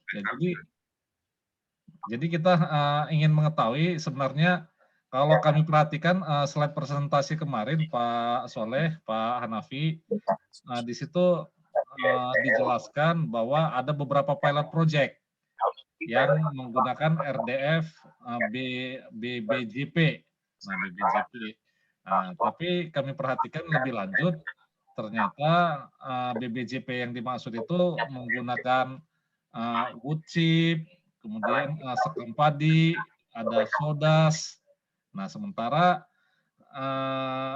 Ya, jadi kita ingin mengetahui sebenarnya kalau kami perhatikan slide presentasi kemarin Pak Soleh, Pak Hanafi, di situ dijelaskan bahwa ada beberapa pilot project yang menggunakan RDF BBJP. Nah, BBJP. Tapi kami perhatikan lebih lanjut, ternyata BBJP yang dimaksud itu menggunakan wood chip, kemudian sekam padi, ada sodas. Nah, sementara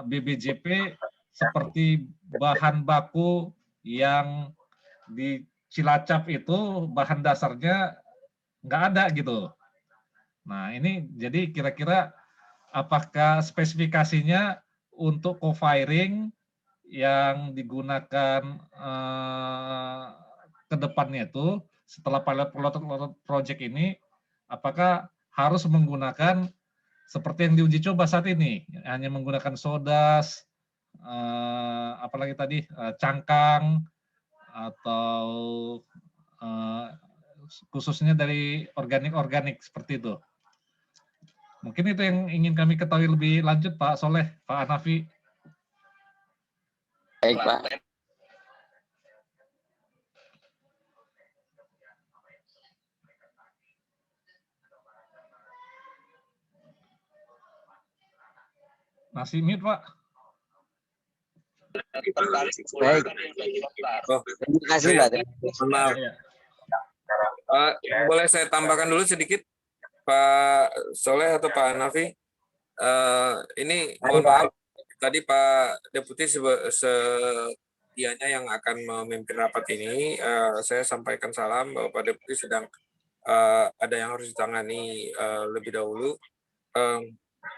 BBJP seperti bahan baku yang di Cilacap itu bahan dasarnya nggak ada gitu. Nah, ini jadi kira-kira apakah spesifikasinya untuk co-firing yang digunakan ke depannya itu setelah pilot project ini, apakah harus menggunakan seperti yang diuji coba saat ini, hanya menggunakan sodas, apalagi tadi cangkang atau khususnya dari organik seperti itu. Mungkin itu yang ingin kami ketahui lebih lanjut, Pak Soleh, Pak Hanafi. Baik, Pak. Masih mute, Pak. Baik. Terima kasih, Mbak. Maaf. Boleh saya tambahkan dulu sedikit, Pak Soleh atau Pak Hanafi? Ini mohon maaf, tadi Pak Deputi sedianya yang akan memimpin rapat ini, saya sampaikan salam bahwa Pak Deputi sedang ada yang harus ditangani lebih dahulu.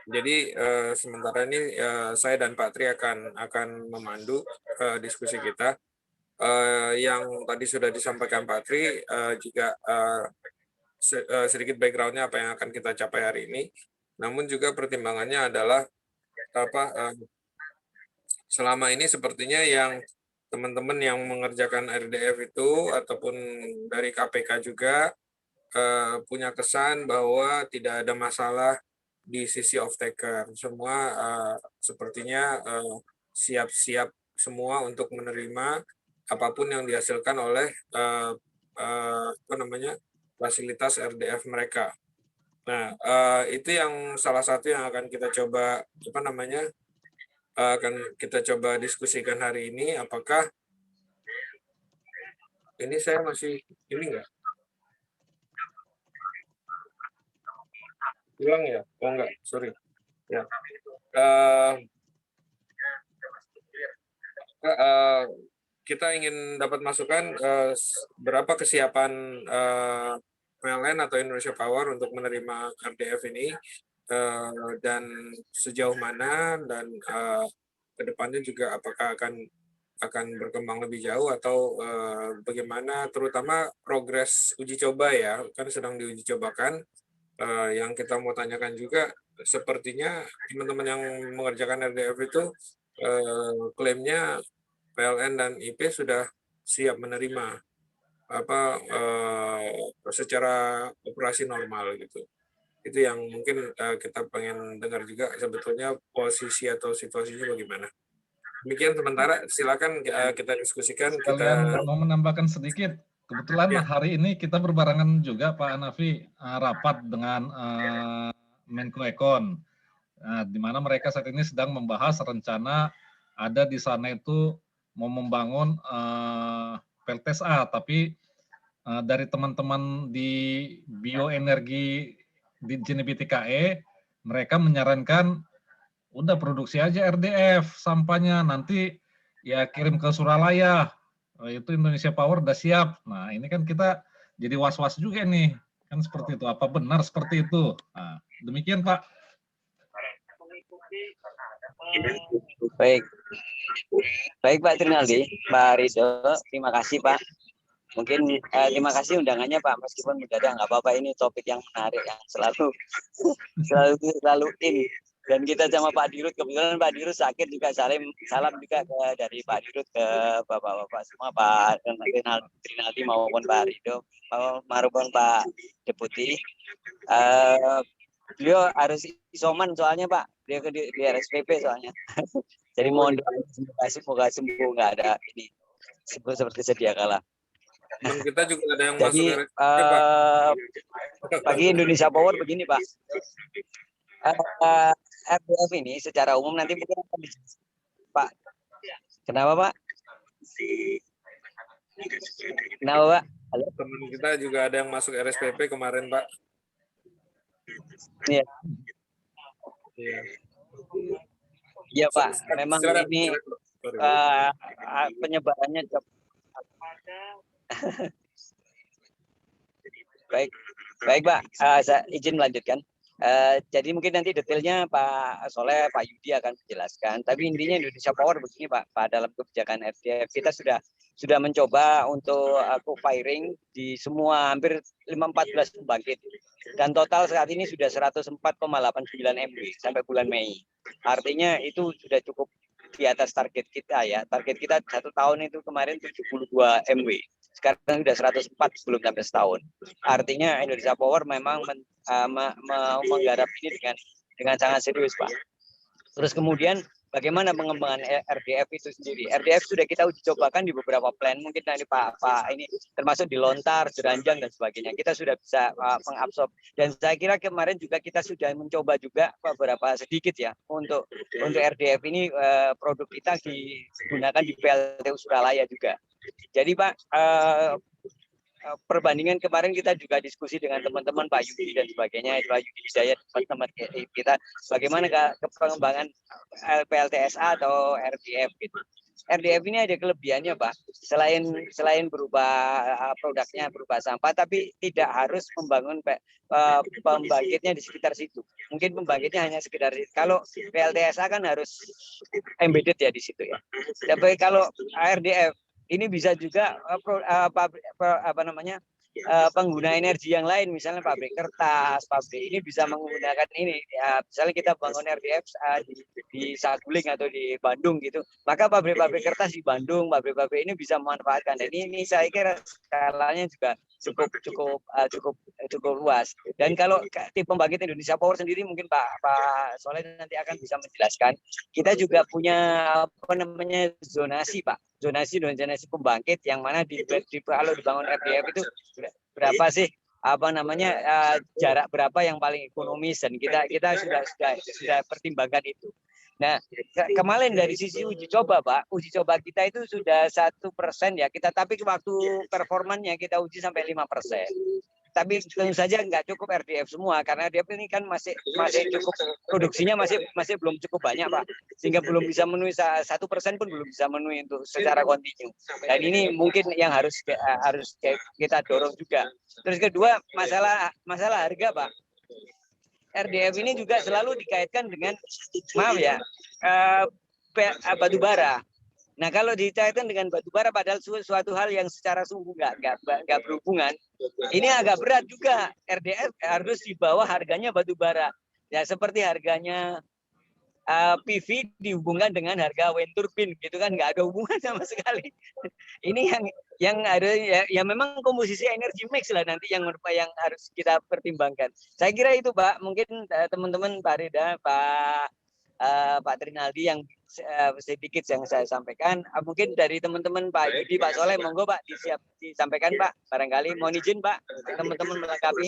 Jadi sementara ini saya dan Pak Tri akan memandu diskusi kita. Yang tadi sudah disampaikan Pak Tri juga sedikit background-nya apa yang akan kita capai hari ini. Namun juga pertimbangannya adalah selama ini sepertinya yang teman-teman yang mengerjakan RDF itu ataupun dari KPK juga punya kesan bahwa tidak ada masalah di sisi off-taker. Semua sepertinya siap-siap semua untuk menerima apapun yang dihasilkan oleh fasilitas RDF mereka. Nah, itu yang salah satu yang akan kita coba akan kita coba diskusikan hari ini. Apakah ini saya masih ini enggak? Hilang ya? Oh enggak, sorry. Ya. Kita ingin dapat masukan berapa kesiapan PLN atau Indonesia Power untuk menerima RDF ini dan sejauh mana, dan kedepannya juga apakah akan berkembang lebih jauh atau bagaimana, terutama progres uji coba ya, kan sedang diuji cobakan. Yang kita mau tanyakan juga, sepertinya teman-teman yang mengerjakan RDF itu klaimnya PLN dan IP sudah siap menerima secara operasi normal gitu. Itu yang mungkin kita pengen dengar juga, sebetulnya posisi atau situasinya bagaimana. Demikian sementara, silakan kita diskusikan. Sekalian mau menambahkan sedikit, kebetulan hari ini kita berbarengan juga Pak Hanafi rapat dengan Menko Ekon, di mana mereka saat ini sedang membahas rencana ada di sana itu mau membangun PLTSA, tapi dari teman-teman di bioenergi di JNBTKE, mereka menyarankan udah produksi aja RDF sampahnya, nanti ya kirim ke Suralaya, itu Indonesia Power udah siap. Nah, ini kan kita jadi was-was juga nih, kan seperti itu. Apa benar seperti itu? Nah, demikian Pak. Baik Pak Trinaldi, Pak Ridho, terima kasih Pak. Mungkin terima kasih undangannya Pak, meskipun mendadak nggak apa-apa, ini topik yang menarik yang selalu in Dan kita sama Pak Dirut, kebetulan Pak Dirut sakit juga, salam juga dari Pak Dirut ke Bapak-Bapak semua, Pak Rinaldi maupun Pak Rido, maupun Pak Deputi. Beliau harus isoman soalnya Pak, dia di RSPP soalnya. Jadi mohon doa semoga sembuh, nggak ada ini seperti sedia kala. Teman kita juga ada yang Jadi masuk RSPP, Pak. bagi Indonesia Power begini Pak, RDF ini secara umum nanti mungkin akan Pak. Kenapa Pak? Kenapa Pak? Halo? Teman kita juga ada yang masuk RSPP kemarin, Pak. Iya. Iya. Iya Pak, memang Silakan, ini penyebarannya baik Pak, saya izin melanjutkan. Jadi mungkin nanti detailnya Pak Soleh, Pak Yudi akan menjelaskan. Tapi intinya Indonesia Power begini Pak dalam kebijakan RDF kita sudah mencoba untuk co-firing di semua hampir 14 pembangkit. Dan total saat ini sudah 104,89 MW sampai bulan Mei. Artinya itu sudah cukup di atas target kita ya. Target kita 1 tahun itu kemarin 72 MW. Sekarang sudah 104 belum sampai setahun. Artinya Indonesia Power memang menggarap ini dengan sangat serius Pak. Terus kemudian bagaimana pengembangan RDF itu sendiri? RDF sudah kita uji cobakan di beberapa plan, mungkin nanti Pak ini termasuk di Lontar, Jeranjang dan sebagainya. Kita sudah bisa mengabsorb, dan saya kira kemarin juga kita sudah mencoba juga beberapa sedikit ya untuk RDF ini produk kita digunakan di PLTU Suralaya juga. Jadi Pak, perbandingan kemarin kita juga diskusi dengan teman-teman Pak Yudi dan sebagainya, Pak Yudi Hidayat, teman-teman kita, bagaimana pengembangan PLTSA atau RDF gitu. RDF ini ada kelebihannya Pak, selain berupa produknya berupa sampah, tapi tidak harus membangun pembangkitnya di sekitar situ. Mungkin pembangkitnya hanya sekitar situ. Kalau PLTSA kan harus embedded ya di situ ya. Tapi kalau RDF ini bisa juga pengguna energi yang lain, misalnya pabrik kertas, pabrik ini bisa menggunakan ini. Ya, misalnya kita bangun RDF di Saguling atau di Bandung gitu, maka pabrik-pabrik kertas di Bandung, pabrik-pabrik ini bisa memanfaatkan. Dan ini saya kira skalanya juga cukup luas. Dan kalau tim pembangkit Indonesia Power sendiri mungkin Pak Soleh nanti akan bisa menjelaskan. Kita juga punya zonasi Pak. Zonasi pembangkit yang mana kalau dibangun RDF itu berapa sih jarak berapa yang paling ekonomis, dan kita sudah pertimbangkan itu. Nah, kemarin dari sisi uji coba Pak, uji coba kita itu sudah 1% ya kita, tapi waktu performanya kita uji sampai 5%. Tapi tentu saja nggak cukup RDF semua, karena RDF ini kan masih cukup, produksinya masih belum cukup banyak Pak, sehingga belum bisa memenuhi 1% pun belum bisa memenuhi untuk secara kontinu. Dan ini mungkin yang harus kita dorong juga. Terus kedua, masalah harga Pak. RDF ini juga selalu dikaitkan dengan batu bara. Nah, kalau dikaitkan dengan batu bara padahal suatu hal yang secara sungguh nggak berhubungan, ini agak berat juga. RDF harus di bawah harganya batu bara. Ya seperti harganya PV dihubungkan dengan harga wind turbine gitu kan, nggak ada hubungan sama sekali. Ini yang ada ya memang komposisi energi mix lah nanti yang harus kita pertimbangkan. Saya kira itu Pak, mungkin teman-teman Pak Rida, Pak Trinaldi yang sedikit yang saya sampaikan. Mungkin dari teman-teman Pak Yudi, Pak Soleh, monggo Pak disampaikan Pak. Barangkali mohon izin Pak, teman-teman melengkapi.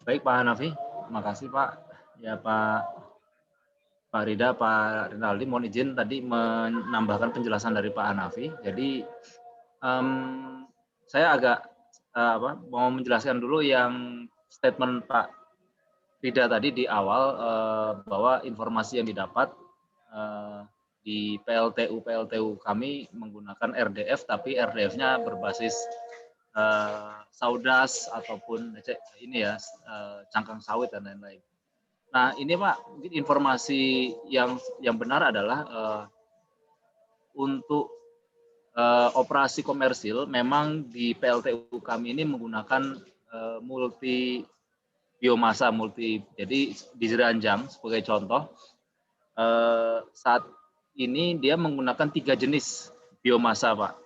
Baik Pak Hanafi, terima kasih Pak. Ya Pak Rida, Pak Rinaldi, mohon izin tadi menambahkan penjelasan dari Pak Hanafi. Jadi saya agak mau menjelaskan dulu yang statement Pak Rida tadi di awal, bahwa informasi yang didapat di PLTU kami menggunakan RDF, tapi RDF-nya berbasis saudas ataupun ini ya cangkang sawit dan lain-lain. Nah ini Pak, mungkin informasi yang benar adalah untuk operasi komersil memang di PLTU kami ini menggunakan multi biomasa jadi di Jeranjang sebagai contoh saat ini dia menggunakan 3 jenis biomasa, Pak.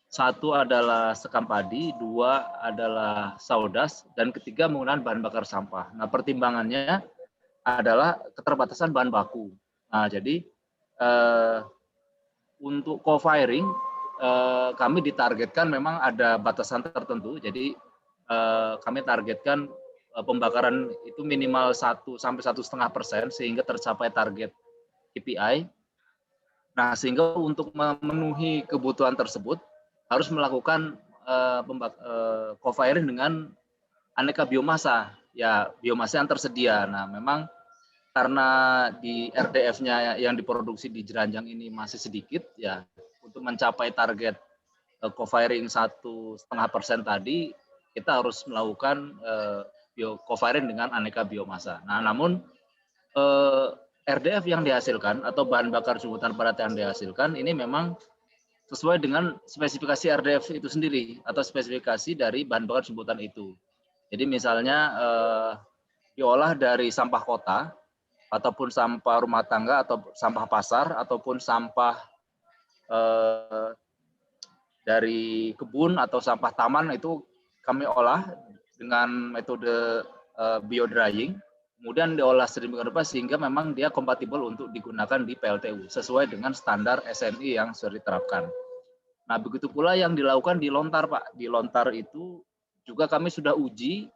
Satu adalah sekam padi, 2 adalah saudas, dan ketiga menggunakan bahan bakar sampah. Nah, pertimbangannya adalah keterbatasan bahan baku. Nah, jadi untuk co-firing kami ditargetkan memang ada batasan tertentu. Jadi kami targetkan pembakaran itu minimal 1 sampai 1,5% sehingga tercapai target KPI. Nah, sehingga untuk memenuhi kebutuhan tersebut harus melakukan co-firing dengan aneka biomasa, ya biomasa yang tersedia. Nah, memang karena di RDF-nya yang diproduksi di Jeranjang ini masih sedikit, ya untuk mencapai target co-firing 1,5% tadi, kita harus melakukan co-firing dengan aneka biomasa. Nah, namun RDF yang dihasilkan atau bahan bakar sumbutan padat yang dihasilkan ini memang sesuai dengan spesifikasi RDF itu sendiri atau spesifikasi dari bahan bakar sumbutan itu. Jadi misalnya diolah dari sampah kota, ataupun sampah rumah tangga, atau sampah pasar, ataupun sampah dari kebun atau sampah taman, itu kami olah dengan metode biodrying, kemudian diolah sedemikian rupa sehingga memang dia kompatibel untuk digunakan di PLTU sesuai dengan standar SNI yang sudah diterapkan. Nah, begitu pula yang dilakukan di Lontar, Pak. Di Lontar itu juga kami sudah uji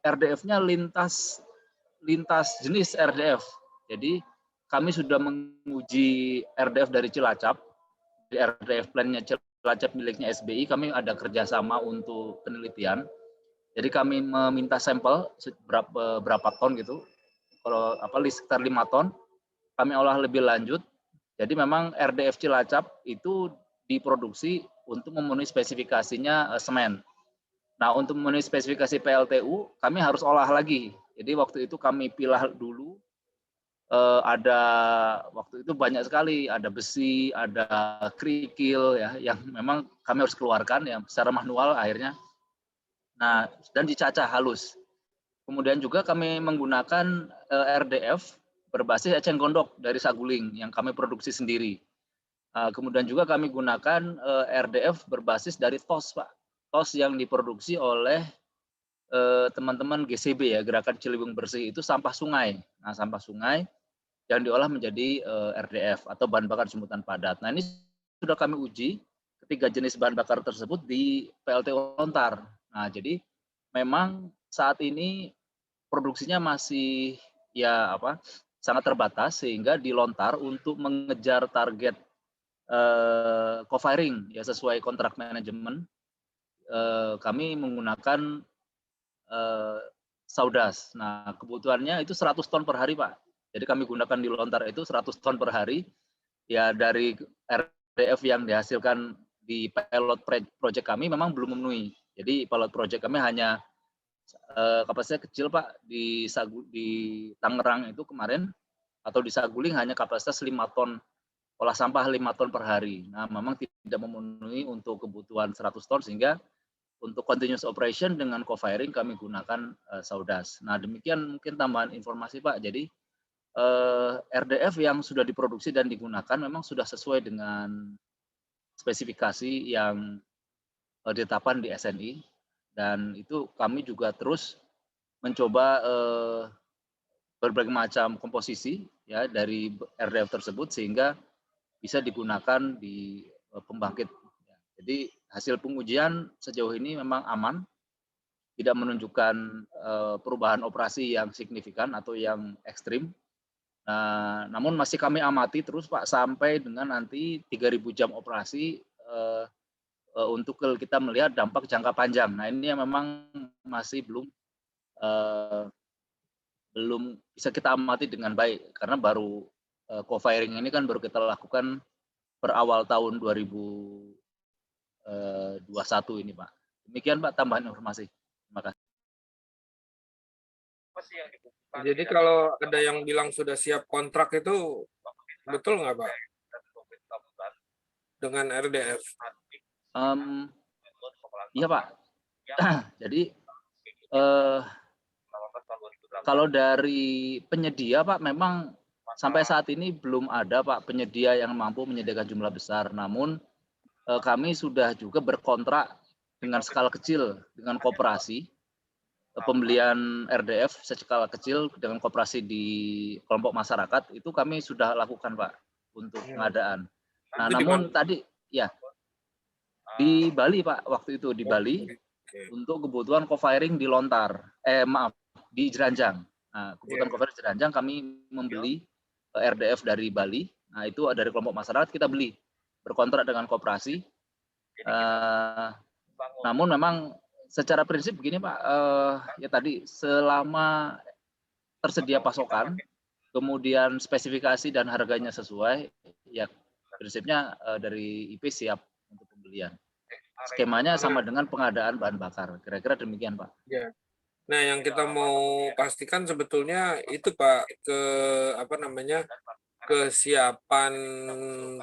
RDF-nya lintas jenis RDF. Jadi kami sudah menguji RDF dari Cilacap, di RDF plan-nya Cilacap miliknya SBI, kami ada kerjasama untuk penelitian. Jadi kami meminta sampel berapa ton gitu, kalau sekitar 5 ton, kami olah lebih lanjut. Jadi memang RDF Cilacap itu diproduksi untuk memenuhi spesifikasinya semen. Nah, untuk memenuhi spesifikasi PLTU, kami harus olah lagi. Jadi waktu itu kami pilah dulu, ada waktu itu banyak sekali, ada besi, ada kerikil, ya, yang memang kami harus keluarkan ya secara manual akhirnya. Nah, dan dicacah halus. Kemudian juga kami menggunakan RDF berbasis eceng gondok dari Saguling yang kami produksi sendiri. Kemudian juga kami gunakan RDF berbasis dari TOS, Pak. TOS yang diproduksi oleh teman-teman GCB ya, Gerakan Ciliwung Bersih, itu sampah sungai. Nah, sampah sungai yang diolah menjadi RDF atau bahan bakar sumbutan padat. Nah, ini sudah kami uji ketiga jenis bahan bakar tersebut di PLTU Lontar. Nah, jadi memang saat ini produksinya masih sangat terbatas sehingga di Lontar untuk mengejar target co-firing ya sesuai kontrak manajemen, kami menggunakan saudas. Nah, kebutuhannya itu 100 ton per hari, Pak. Jadi kami gunakan di Lontar itu 100 ton per hari. Ya, dari RDF yang dihasilkan di pilot project kami memang belum memenuhi. Jadi pilot project kami hanya kapasitasnya kecil, Pak. Di Tangerang itu kemarin atau di Saguling hanya kapasitas 5 ton, olah sampah 5 ton per hari. Nah, memang tidak memenuhi untuk kebutuhan 100 ton sehingga untuk continuous operation dengan co-firing kami gunakan saudas. Nah, demikian mungkin tambahan informasi, Pak. Jadi RDF yang sudah diproduksi dan digunakan memang sudah sesuai dengan spesifikasi yang ditetapkan di SNI, dan itu kami juga terus mencoba berbagai macam komposisi ya dari RDF tersebut sehingga bisa digunakan di pembangkit. Jadi hasil pengujian sejauh ini memang aman, tidak menunjukkan perubahan operasi yang signifikan atau yang ekstrim. Namun masih kami amati terus, Pak, sampai dengan nanti 3.000 jam operasi untuk kita melihat dampak jangka panjang. Nah, ini yang memang masih belum bisa kita amati dengan baik karena baru co-firing ini kan baru kita lakukan per awal tahun 2021 ini, Pak. Demikian, Pak, tambahan informasi. Terima kasih. Jadi kalau ada yang bilang sudah siap kontrak itu betul nggak, Pak? dengan RDF? Iya Pak. Jadi kalau dari penyedia Pak, memang sampai saat ini belum ada Pak penyedia yang mampu menyediakan jumlah besar. Namun kami sudah juga berkontrak dengan skala kecil dengan koperasi, pembelian RDF skala kecil dengan koperasi di kelompok masyarakat itu kami sudah lakukan Pak untuk pengadaan. Nah, namun tadi ya di Bali Pak, waktu itu di Bali untuk kebutuhan co-firing di Lontar, di Jeranjang. Nah, kebutuhan co-firing di Jeranjang kami membeli RDF dari Bali. Nah, itu dari kelompok masyarakat kita beli berkontrak dengan koperasi. Namun memang secara prinsip begini Pak, ya tadi selama tersedia pasokan, kemudian spesifikasi dan harganya sesuai, ya prinsipnya dari IP siap untuk pembelian. Skemanya sama dengan pengadaan bahan bakar, kira-kira demikian Pak. Ya. Nah, yang kita mau pastikan sebetulnya itu Pak, kesiapan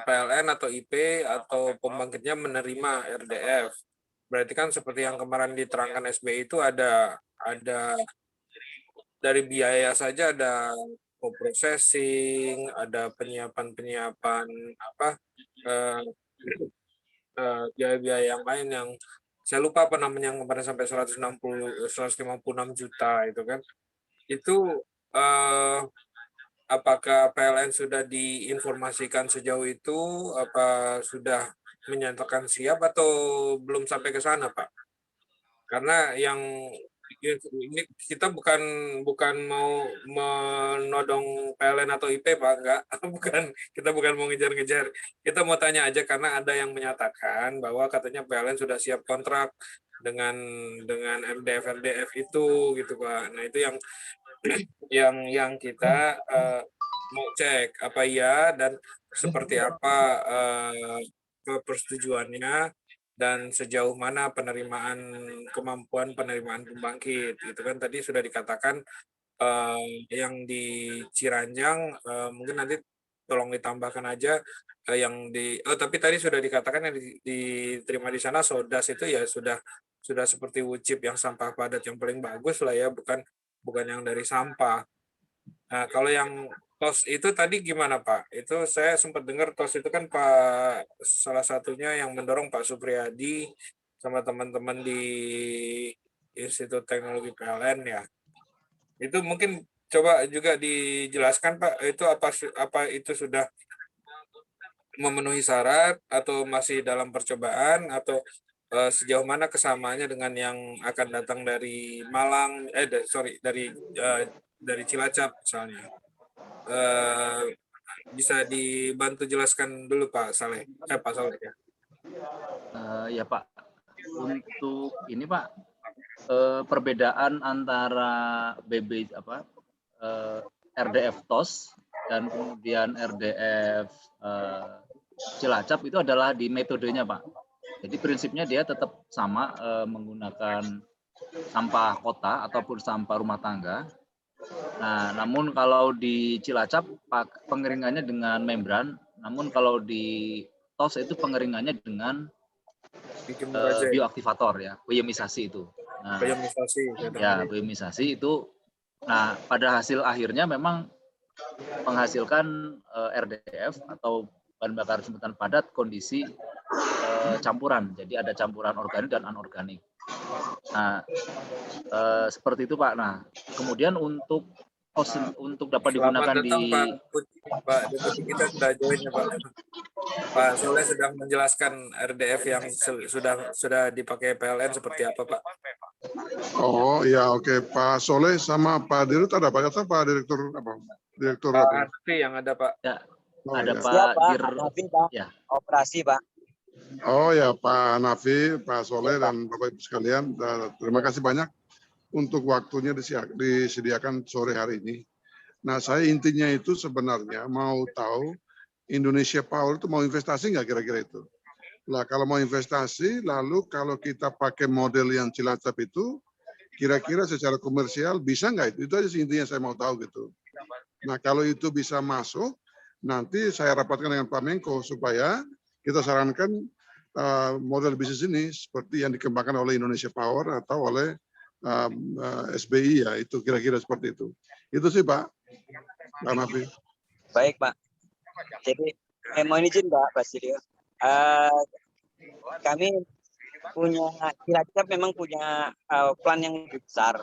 PLN atau IP atau pembangkitnya menerima RDF. Berarti kan seperti yang kemarin diterangkan SBY itu ada dari biaya saja, ada processing, ada penyiapan biaya-biaya yang lain yang saya lupa apa namanya, yang kemarin sampai 156 juta itu kan. Itu apakah PLN sudah diinformasikan sejauh itu, apa sudah menyatakan siap atau belum sampai ke sana Pak? Karena yang ini kita bukan mau menodong PLN atau IP Pak, enggak, kita bukan mau ngejar-ngejar. Kita mau tanya aja karena ada yang menyatakan bahwa katanya PLN sudah siap kontrak dengan RDF itu gitu Pak. Nah, itu yang kita mau cek apa iya dan seperti apa persetujuannya dan sejauh mana kemampuan penerimaan pembangkit gitu kan. Tadi sudah dikatakan yang di Ciranjang, mungkin nanti tolong ditambahkan aja tapi tadi sudah dikatakan yang diterima di sana Sodas itu ya sudah seperti Wucip yang sampah padat yang paling bagus lah ya, bukan yang dari sampah. Nah, kalau yang TOS itu tadi gimana Pak? Itu saya sempat dengar TOS itu kan salah satunya yang mendorong Pak Supriyadi sama teman-teman di Institut Teknologi PLN ya. Itu mungkin coba juga dijelaskan Pak, itu apa itu sudah memenuhi syarat atau masih dalam percobaan atau sejauh mana kesamaannya dengan yang akan datang dari Malang, dari Cilacap misalnya. Bisa dibantu jelaskan dulu Pak Saleh. Pak Saleh ya. Ya Pak, untuk ini Pak, perbedaan antara RDF TOS dan kemudian RDF Cilacap itu adalah di metodenya Pak. Jadi prinsipnya dia tetap sama, menggunakan sampah kota ataupun sampah rumah tangga. Nah, namun kalau di Cilacap pengeringannya dengan membran, namun kalau di TOS itu pengeringannya dengan bioaktivator ya, biomisasi itu. Nah, biomisasi itu. Nah, pada hasil akhirnya memang menghasilkan RDF atau bahan bakar jembatan padat kondisi campuran. Jadi ada campuran organik dan anorganik. Nah, seperti itu Pak. Nah, kemudian untuk dapat digunakan Pak Deputi, kita sudah join ya Pak. Pak Soleh sedang menjelaskan RDF yang sudah dipakai PLN seperti apa Pak? Oh ya, oke. Pak Soleh sama Pak Dirut ada Pak? Kata Pak Direktur apa? Direktur Pak apa? Hanafi yang ada Pak. Ya, ada ya. Pak Hanafi Pak. Ya. Operasi Pak. Oh ya, Pak Hanafi, Pak Soleh dan Bapak Ibu sekalian, terima kasih banyak untuk waktunya disediakan sore hari ini. Nah, saya intinya itu sebenarnya mau tahu Indonesia Power itu mau investasi nggak kira-kira itu? Nah, kalau mau investasi, lalu kalau kita pakai model yang Cilacap itu, kira-kira secara komersial bisa nggak itu? Itu aja sih intinya saya mau tahu gitu. Nah, kalau itu bisa masuk, nanti saya rapatkan dengan Pak Menko supaya kita sarankan model bisnis ini seperti yang dikembangkan oleh Indonesia Power atau oleh SBI ya, itu kira-kira seperti itu. Itu sih Pak Hanafi. Baik Pak. Jadi mohon izin Pak Basilio. Kami punya, Cilacap memang punya plan yang besar.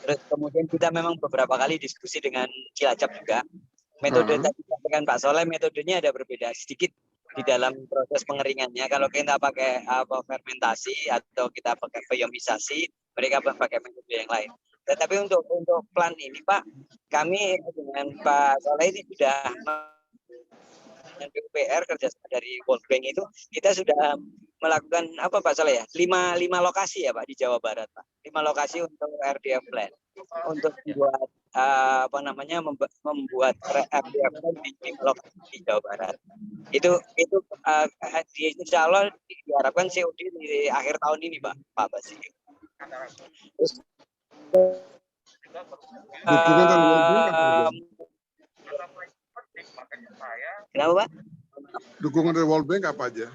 Terus kemudian kita memang beberapa kali diskusi dengan Cilacap juga. Metode tadi dengan Pak Soleh, metodenya ada berbeda sedikit di dalam proses pengeringannya. Kalau kita pakai fermentasi atau kita pakai biomisasi, mereka pakai metode yang lain. Tetapi untuk plan ini Pak, kami dengan Pak Soleh ini sudah dengan PUPR kerjasama dari World Bank itu, kita sudah melakukan apa Pak Soleh ya? 5 lokasi ya Pak di Jawa Barat Pak. 5 lokasi untuk RDF plan. Untuk membuat membuat RDF plan di 5 lokasi di Jawa Barat. Itu insya Allah diharapkan COD di akhir tahun ini Pak Basri. Dukungan dari World Bank apa aja? Kenapa Pak? Dukungan dari World Bank apa aja?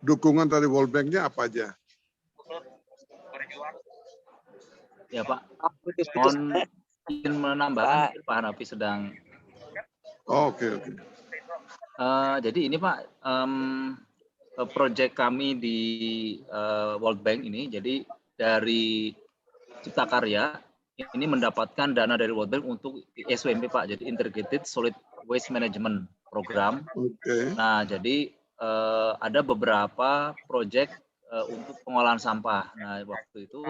Dukungan dari World Bank-nya apa aja? Ya Pak, mohon izin menambahkan, Pak Hanafi sedang. Oke. Jadi ini Pak, proyek kami di World Bank ini, jadi dari Cipta Karya ini mendapatkan dana dari World Bank untuk SWMP Pak, jadi Integrated Solid Waste Management Program. Oke. Nah, jadi ada beberapa proyek untuk pengolahan sampah. Nah, waktu itu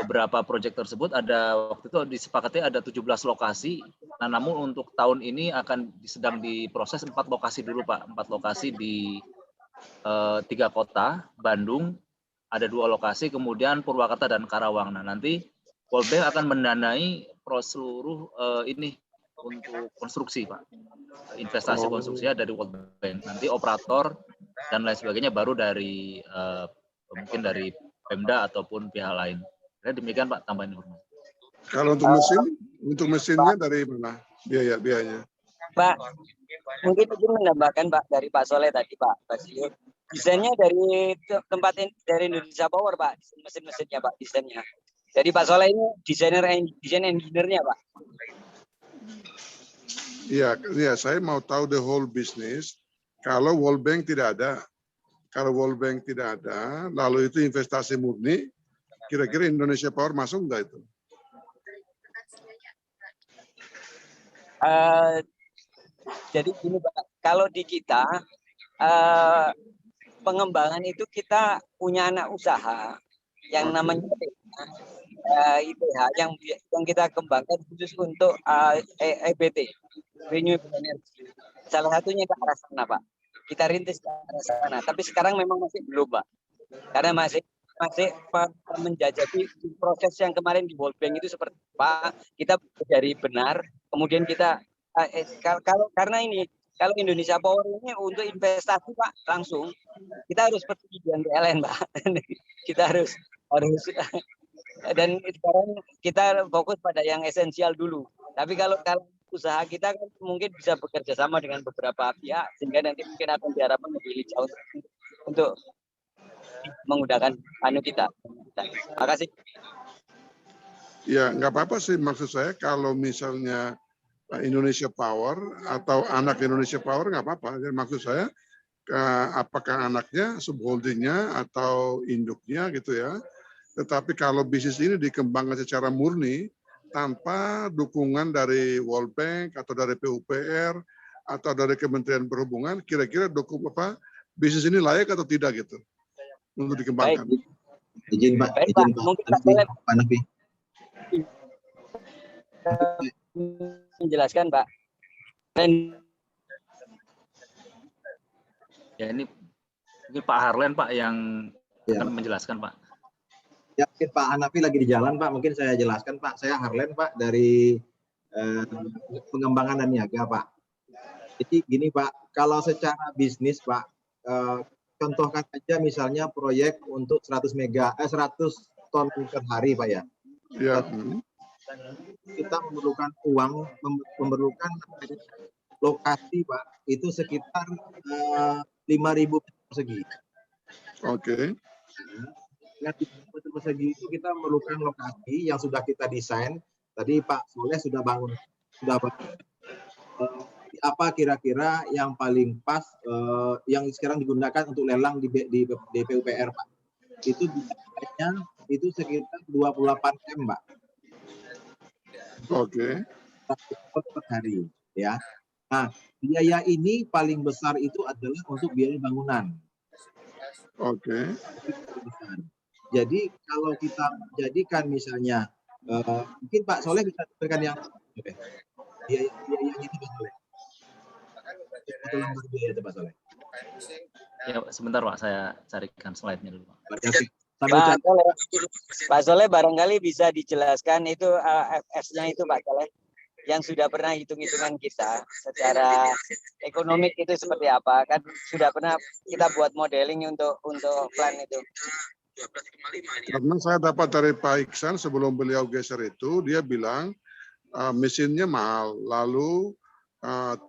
beberapa proyek tersebut waktu itu disepakati ada 17 lokasi. Nah, namun untuk tahun ini sedang diproses 4 lokasi dulu Pak. 4 lokasi di 3 kota, Bandung, ada 2 lokasi, kemudian Purwakarta dan Karawang. Nah, nanti World Bank akan mendanai seluruh ini untuk konstruksi Pak. Investasi konstruksinya dari World Bank. Nanti operator dan lain sebagainya baru dari mungkin dari Pemda ataupun pihak lain. Jadi demikian Pak, tambahan informasi. Kalau untuk mesinnya dari mana biayanya? Pak, mungkin izin menambahkan Pak dari Pak Soleh tadi Pak Basilio. Desainnya dari tempat dari Indonesia Power Pak, mesin-mesinnya Pak, desainnya. Jadi Pak Soleh ini desain engineer-nya Pak. Iya, saya mau tahu the whole business. Kalau World Bank tidak ada, lalu itu investasi murni, kira-kira Indonesia Power masuk nggak itu? Jadi gini Pak, kalau di kita pengembangan itu kita punya anak usaha yang namanya IPH yang kita kembangkan khusus untuk EBT, Renewable Energy. Salah satunya ke arah sana Pak. Kita rintis ke arah sana, tapi sekarang memang masih belum Pak. Karena masih menjajaki proses yang kemarin di World Bank itu seperti apa, kita dari benar, kemudian kita karena ini kalau Indonesia Power ini untuk investasi Pak langsung kita harus persetujuan PLN Pak. Kita harus dan sekarang kita fokus pada yang esensial dulu. Tapi kalau usaha kita kan mungkin bisa bekerja sama dengan beberapa pihak sehingga nanti mungkin akan diharapkan lebih jauh untuk menggunakan kita. Terima kasih. Ya, nggak apa-apa sih, maksud saya kalau misalnya Indonesia Power atau anak Indonesia Power nggak apa-apa. Jadi maksud saya apakah anaknya, subholdingnya atau induknya gitu ya. Tetapi kalau bisnis ini dikembangkan secara murni tanpa dukungan dari World Bank atau dari PUPR atau dari Kementerian Perhubungan, kira-kira bisnis ini layak atau tidak gitu untuk dikembangkan. Baik. Izin Pak, mungkin Pak Nafi. Menjelaskan Pak. Ya ini mungkin Pak Harlen Pak yang akan menjelaskan Pak. Ya, mungkin Pak Hanafi lagi di jalan Pak, mungkin saya jelaskan Pak. Saya Harlen Pak dari pengembangan dan niaga Pak. Jadi gini Pak, kalau secara bisnis Pak, contohkan aja misalnya proyek untuk 100 ton per hari Pak ya. Ya. Kita memerlukan uang, memerlukan lokasi Pak, itu sekitar 5.000 meter persegi. Oke. Dengan 5.000 meter persegi itu kita memerlukan lokasi yang sudah kita desain. Tadi Pak Soleh sudah bangun, apa kira-kira yang paling pas yang sekarang digunakan untuk lelang di PUPR Pak? Itu biayanya itu sekitar 28 M Pak. Oke. Per hari ya. Nah, biaya ini paling besar itu adalah untuk biaya bangunan. Oke. Jadi kalau kita jadikan misalnya mungkin Pak Soleh bisa berikan yang biaya itu Pak Soleh. Satu lembar biaya itu Pak Soleh. Ya, sebentar Pak, saya carikan slide-nya dulu Pak. Pak Soleh barangkali bisa dijelaskan itu FS-nya itu Pak Soleh yang sudah pernah hitung-hitungan kita secara ekonomik itu seperti apa, kan sudah pernah kita buat modeling untuk plan itu. Karena saya dapat dari Pak Iksan sebelum beliau geser itu, dia bilang mesinnya mahal, lalu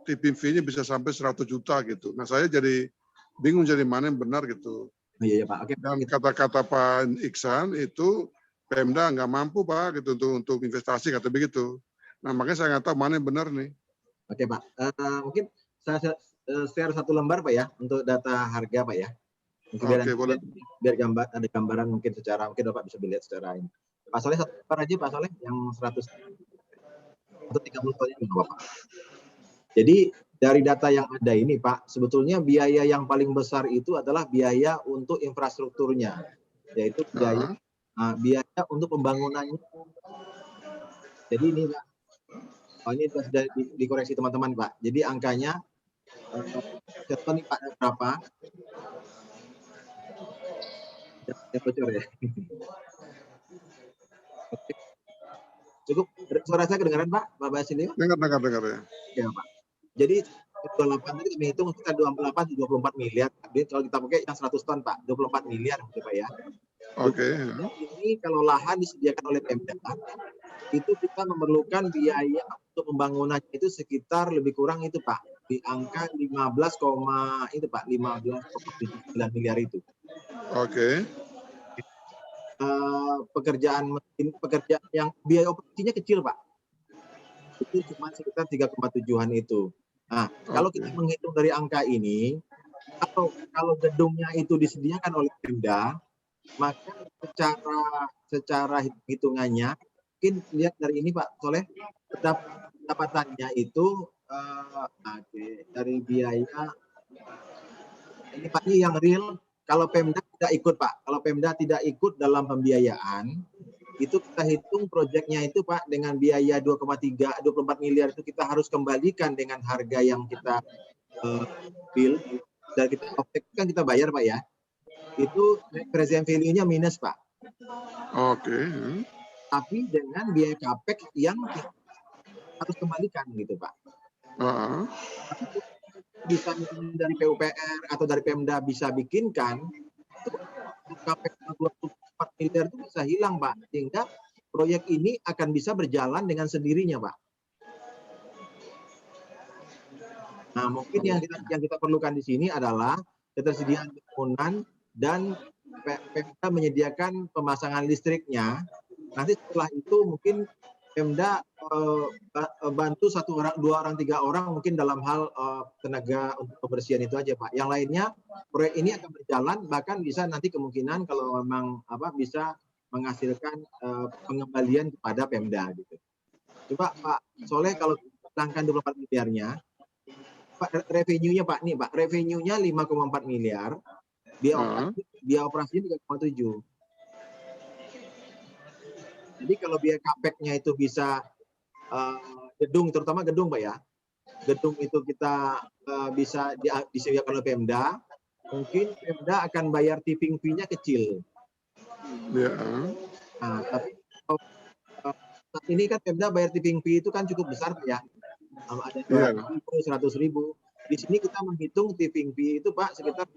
tipping fee-nya bisa sampai 100 juta gitu. Nah saya jadi bingung jadi mana yang benar gitu. Iya Pak. Oke. Dan kata-kata Pak Iksan itu Pemda nggak mampu Pak gitu untuk investasi kata begitu. Nah makanya saya nggak tahu mana yang benar nih. Oke Pak. Mungkin saya share satu lembar Pak ya untuk data harga Pak ya. Mungkin biar ada gambaran mungkin secara mungkin Bapak bisa lihat secara ini. Pak Soleh satu lembar aja Pak Soleh yang 100 atau 30 tahun ini Bapak. Jadi dari data yang ada ini Pak, sebetulnya biaya yang paling besar itu adalah biaya untuk infrastrukturnya, yaitu biaya untuk pembangunannya. Jadi ini Pak, ini sudah dikoreksi teman-teman Pak. Jadi angkanya, contoh nih Pak berapa? Ya bocor ya. Cukup suara saya kedengaran Pak Basilio? Dengar ya. Ya Pak. Jadi 28 tadi kami hitung sekitar 24 miliar. Jadi kalau kita pakai yang 100 ton Pak, 24 miliar gitu Pak ya. Oke. Ini kalau lahan disediakan oleh Pemda, itu kita memerlukan biaya untuk pembangunannya itu sekitar lebih kurang itu Pak, di angka 15,9 miliar itu. Oke. Pekerjaan yang biaya operasinya kecil Pak. Itu cuma sekitar 3,7-an itu. Nah, kalau kita menghitung dari angka ini, kalau gedungnya itu disediakan oleh Pemda, maka secara hitungannya, mungkin lihat dari ini Pak Soleh, pendapatannya itu dari biaya, ini Pak ini yang real, kalau Pemda tidak ikut Pak, kalau Pemda tidak ikut dalam pembiayaan, itu kita hitung proyeknya itu Pak dengan biaya 24 miliar itu kita harus kembalikan dengan harga yang kita build dan kita kan kita bayar Pak ya. Itu present value-nya minus Pak. Oke. Tapi dengan biaya capex yang harus kembalikan gitu Pak. Bisa dari PUPR atau dari Pemda bisa bikinkan itu capex 24 miliar itu bisa hilang Pak, sehingga proyek ini akan bisa berjalan dengan sendirinya Pak. Nah mungkin yang kita perlukan di sini adalah ketersediaan bangunan dan Pemda menyediakan pemasangan listriknya. Nanti setelah itu mungkin Pemda bantu 1 orang, 2 orang, 3 orang mungkin dalam hal tenaga untuk pembersihan itu aja Pak. Yang lainnya proyek ini akan berjalan, bahkan bisa nanti kemungkinan kalau memang bisa menghasilkan pengembalian kepada Pemda gitu. Coba Pak Soleh kalau hilangkan 24 miliarnya, Pak revenue-nya Pak nih Pak, revenue-nya 5,4 miliar, biaya operasinya 3,7. Jadi kalau biaya capex-nya itu bisa gedung, terutama gedung Pak ya, gedung itu kita bisa disediakan oleh Pemda, mungkin Pemda akan bayar tipping fee-nya kecil. Ya. Nah, tapi saat ini kan Pemda bayar tipping fee itu kan cukup besar Pak ya, ada 200.000, 100.000. Di sini kita menghitung tipping fee itu Pak sekitar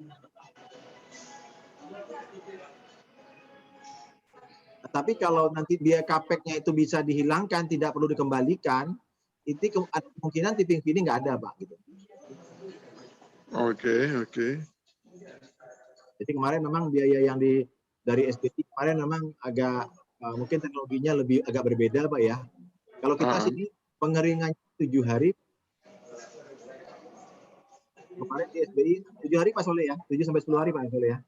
tapi kalau nanti biaya CAPEX-nya itu bisa dihilangkan, tidak perlu dikembalikan, itu ada kemungkinan tipping fee ini nggak ada, Pak. Gitu. Oke. Jadi kemarin memang biaya yang dari SBI kemarin memang agak mungkin teknologinya lebih agak berbeda, Pak ya. Kalau kita sini pengeringannya 7 hari. Kemarin di SBI 7 hari Pak Soleh ya, 7 sampai 10 hari Pak Soleh ya.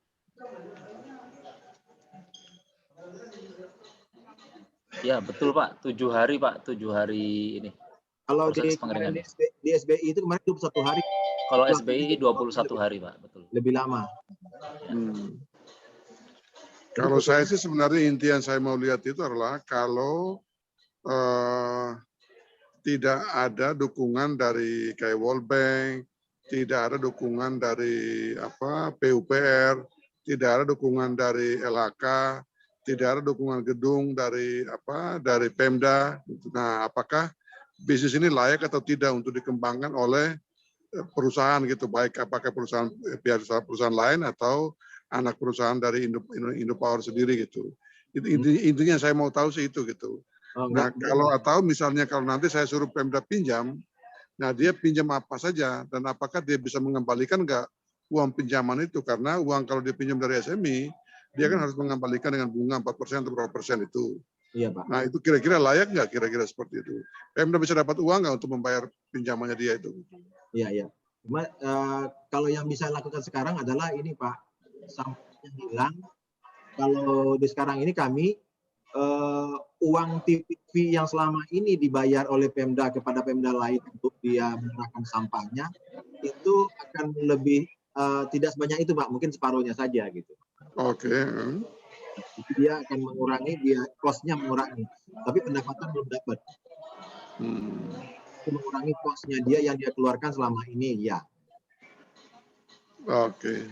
Ya betul Pak, 7 hari Pak, 7 hari ini. Kalau Proses di kemarin pengeringan. di SBI itu kemarin 21 hari. Kalau SBI 21 hari Pak, betul. Lebih lama. Kalau saya sih sebenarnya inti yang saya mau lihat itu adalah kalau tidak ada dukungan dari kayak World Bank, tidak ada dukungan dari PUPR, tidak ada dukungan dari LHK, tidak ada dukungan gedung dari Pemda. Nah, apakah bisnis ini layak atau tidak untuk dikembangkan oleh perusahaan gitu, baik apakah perusahaan lain atau anak perusahaan dari Indopower sendiri gitu. Intinya saya mau tahu sih itu gitu. Nah, atau misalnya kalau nanti saya suruh Pemda pinjam, nah dia pinjam apa saja dan apakah dia bisa mengembalikan nggak uang pinjaman itu, karena uang kalau dia pinjam dari SME, dia kan harus mengembalikan dengan bunga 4% atau berapa persen itu. Iya Pak. Nah itu kira-kira layak nggak kira-kira seperti itu? Pemda bisa dapat uang nggak untuk membayar pinjamannya dia itu? Iya. Cuma kalau yang bisa lakukan sekarang adalah ini Pak, sampahnya hilang. Kalau di sekarang ini kami uang TV yang selama ini dibayar oleh Pemda kepada Pemda lain untuk dia menyerahkan sampahnya itu akan lebih tidak sebanyak itu Pak, mungkin separuhnya saja gitu. Oke. Jadi dia akan mengurangi, dia cost-nya mengurangi, tapi pendapatan belum dapat. Itu mengurangi cost-nya dia yang dia keluarkan selama ini ya. Oke.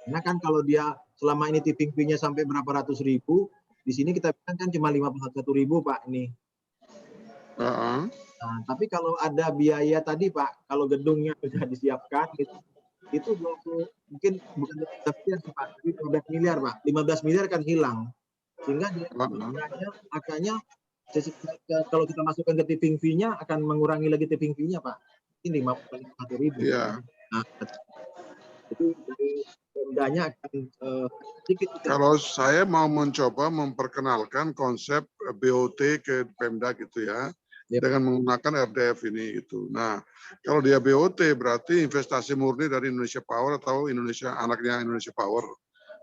Karena kan kalau dia selama ini tipping fee-nya sampai berapa ratus ribu, di sini kita bilang kan cuma 51.000 Pak ini. Nah, tapi kalau ada biaya tadi Pak, kalau gedungnya sudah disiapkan itu 20, mungkin bukan 15 miliar Pak, tapi 15 miliar Pak. 15 miliar kan hilang. Sehingga dia akhirnya kalau kita masukkan ke tipping fee-nya akan mengurangi lagi tipping fee-nya Pak. Ini 51.000. Iya. Nah, itu dari Pemdanya akan sedikit. Kalau saya mau mencoba memperkenalkan konsep BOT ke Pemda gitu ya, dengan menggunakan RDF ini gitu. Nah, kalau dia BOT berarti investasi murni dari Indonesia Power atau anaknya Indonesia Power,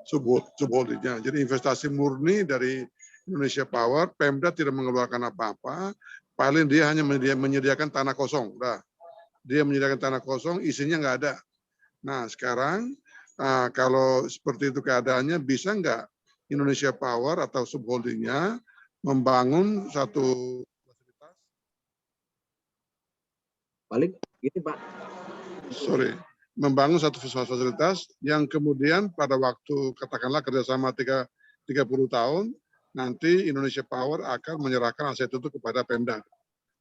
subholdingnya. Jadi investasi murni dari Indonesia Power, Pemda tidak mengeluarkan apa-apa, paling dia hanya menyediakan tanah kosong. Udah. Dia menyediakan tanah kosong, isinya nggak ada. Nah, sekarang kalau seperti itu keadaannya, bisa nggak Indonesia Power atau subholdingnya membangun satu fasilitas? Balik, gitu Pak. Membangun satu fasilitas yang kemudian pada waktu katakanlah kerjasama 30 tahun, nanti Indonesia Power akan menyerahkan aset itu kepada Pemda.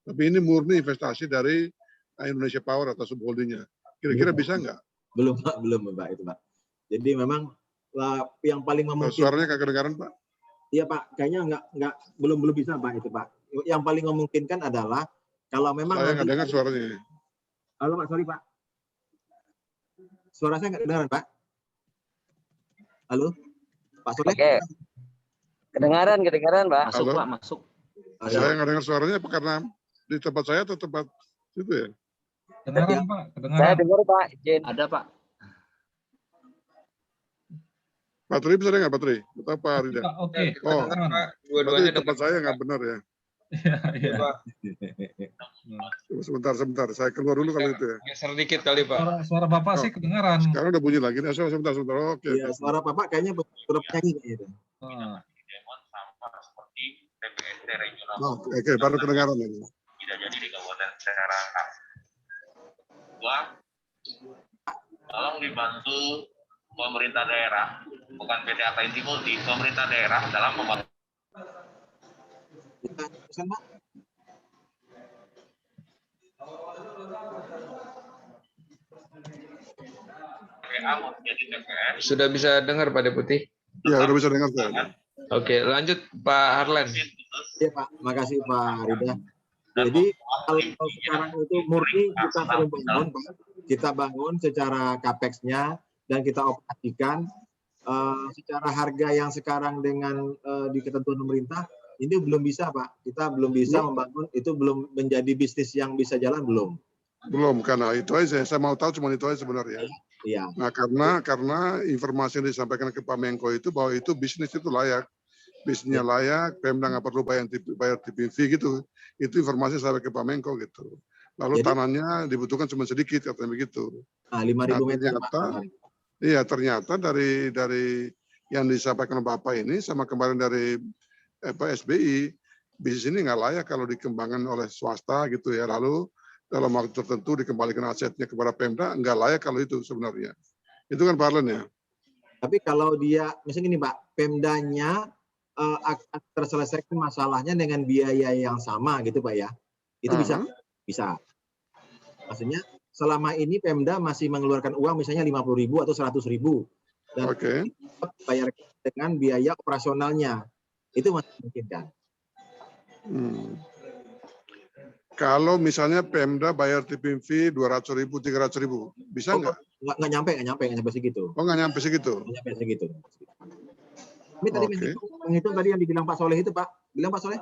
Tapi ini murni investasi dari Indonesia Power atau subholdingnya. Kira-kira bisa nggak? Belum Pak itu Pak. Jadi memang yang paling memungkinkan. Suaranya kagak kedengaran Pak? Iya Pak, kayaknya belum bisa Pak itu Pak. Yang paling memungkinkan adalah kalau memang. Saya nggak dengar suaranya. Halo Pak, sorry Pak. Suara saya nggak kedengaran Pak. Halo, Pak Soleh. Oke. Kedengaran Pak. Masuk Pak, masuk. Saya nggak dengar suaranya karena di tempat saya atau tempat itu ya? Kedengaran Pak, kedengaran. Saya dengar Pak, izin. Ada Pak. Pak Tri bisa dengar Pak Tri? Atau Pak Rida? Oke. Oh, Dua-duanya tempat saya nggak benar ya. Iya. Sebentar, saya keluar dulu kalau itu ya. Geser dikit kali Pak. Suara Bapak sih kedengaran. Sekarang udah bunyi lagi. Nah, sebentar. Oke. Iya, suara Bapak kayaknya suara penyanyi gitu. Oke, baru kedengaran ini. Tidak jadi di Kabupaten Serang. Dua, tolong dibantu pemerintah daerah, bukan PT Aka Inti Multi, pemerintah daerah dalam membangun. Sudah bisa dengar Pak Deputi? Ya, udah bisa dengar saya. Oke, lanjut Pak Harlen. Ya Pak, makasih Pak Rida. Jadi kalau sekarang itu murni kita perlu bangun, Pak. Kita bangun secara capex-nya dan kita operasikan secara harga yang sekarang dengan di ketentuan pemerintah ini belum bisa Pak. Kita belum bisa membangun, itu belum menjadi bisnis yang bisa jalan belum. Belum, karena itu aja. Saya mau tahu cuma itu aja sebenarnya. Iya. Nah, karena informasi yang disampaikan ke Pak Menko itu bahwa itu bisnis itu layak. Bisnisnya layak, Pemda nggak perlu bayar TPV gitu. Itu informasi saya ke Pak Menko gitu. Lalu Jadi, tanahnya dibutuhkan cuma sedikit, katanya begitu. 5.000 meter ternyata, Pak. iya ternyata dari yang disampaikan Bapak ini sama kemarin dari SBI, bisnis ini nggak layak kalau dikembangkan oleh swasta gitu ya. Lalu dalam waktu tertentu dikembalikan asetnya kepada Pemda, nggak layak kalau itu sebenarnya. Itu kan Pak Arlen ya. Tapi kalau dia, misalnya gini Pak, Pemdanya akan terselesaikan masalahnya dengan biaya yang sama gitu Pak ya. Itu bisa? Bisa. Maksudnya selama ini Pemda masih mengeluarkan uang misalnya 50.000 atau 100.000 dan bayar dengan biaya operasionalnya. Itu masih mungkin kan? Kalau misalnya Pemda bayar TPV 200.000, 300.000, bisa nggak? Nggak nyampe segitu. Oh, nggak nyampe segitu? Nggak nyampe segitu. Ini tadi menghitung tadi yang dibilang Pak Soleh itu Pak. Bilang Pak Soleh?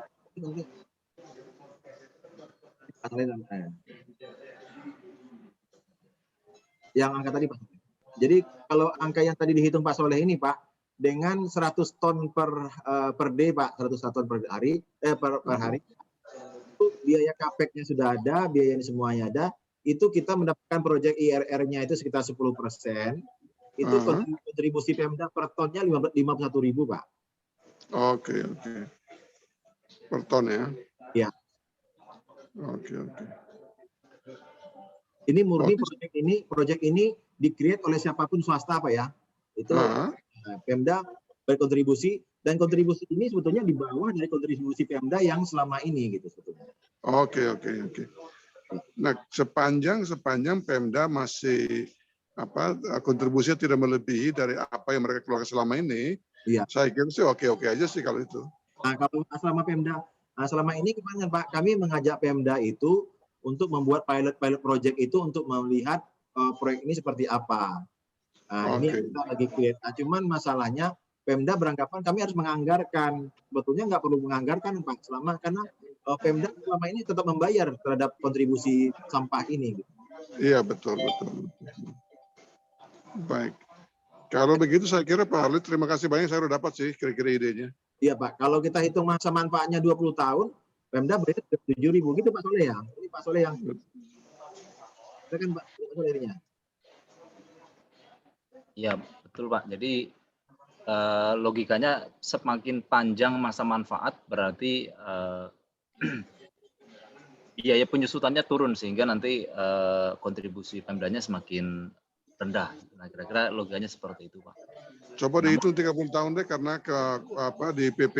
Yang angka tadi Pak. Jadi kalau angka yang tadi dihitung Pak Soleh ini Pak, dengan 100 ton per day Pak, 100 ton per hari, per hari, itu biaya capex-nya sudah ada, biaya ini semuanya ada, itu kita mendapatkan proyek IRR-nya itu sekitar 10%, itu kontribusi Pemda per tonnya 51.000 Pak. Oke. Per ton ya? Iya. Oke. Ini murni proyek ini di-create oleh siapapun swasta Pak ya. Itu Pemda berkontribusi dan kontribusi ini sebetulnya di bawah dari kontribusi Pemda yang selama ini gitu sebetulnya. Oke. Nah, sepanjang Pemda masih kontribusinya tidak melebihi dari apa yang mereka keluarkan selama ini, saya kira sih oke aja sih kalau itu. Nah, kalau selama Pemda, selama ini kemarin Pak, kami mengajak Pemda itu untuk membuat pilot project itu untuk melihat proyek ini seperti apa. Nah, ini kita lagi create. Nah, cuman masalahnya Pemda beranggapan kami harus menganggarkan. Sebetulnya nggak perlu menganggarkan Pak, karena Pemda selama ini tetap membayar terhadap kontribusi sampah ini. Iya, betul. Baik. Kalau begitu saya kira Pak Harli, terima kasih banyak, saya sudah dapat sih kira-kira idenya. Iya Pak, kalau kita hitung masa manfaatnya 20 tahun, Pemda beri 7.000 gitu Pak Soleh ya. Ini Pak Soleh yang kan Pak Solehnya. Iya betul Pak. Jadi logikanya semakin panjang masa manfaat berarti biaya penyusutannya turun sehingga nanti kontribusi Pemdanya semakin rendah. Nah, kira-kira logikanya seperti itu, Pak. Coba dihitung 30 tahun deh, karena di PP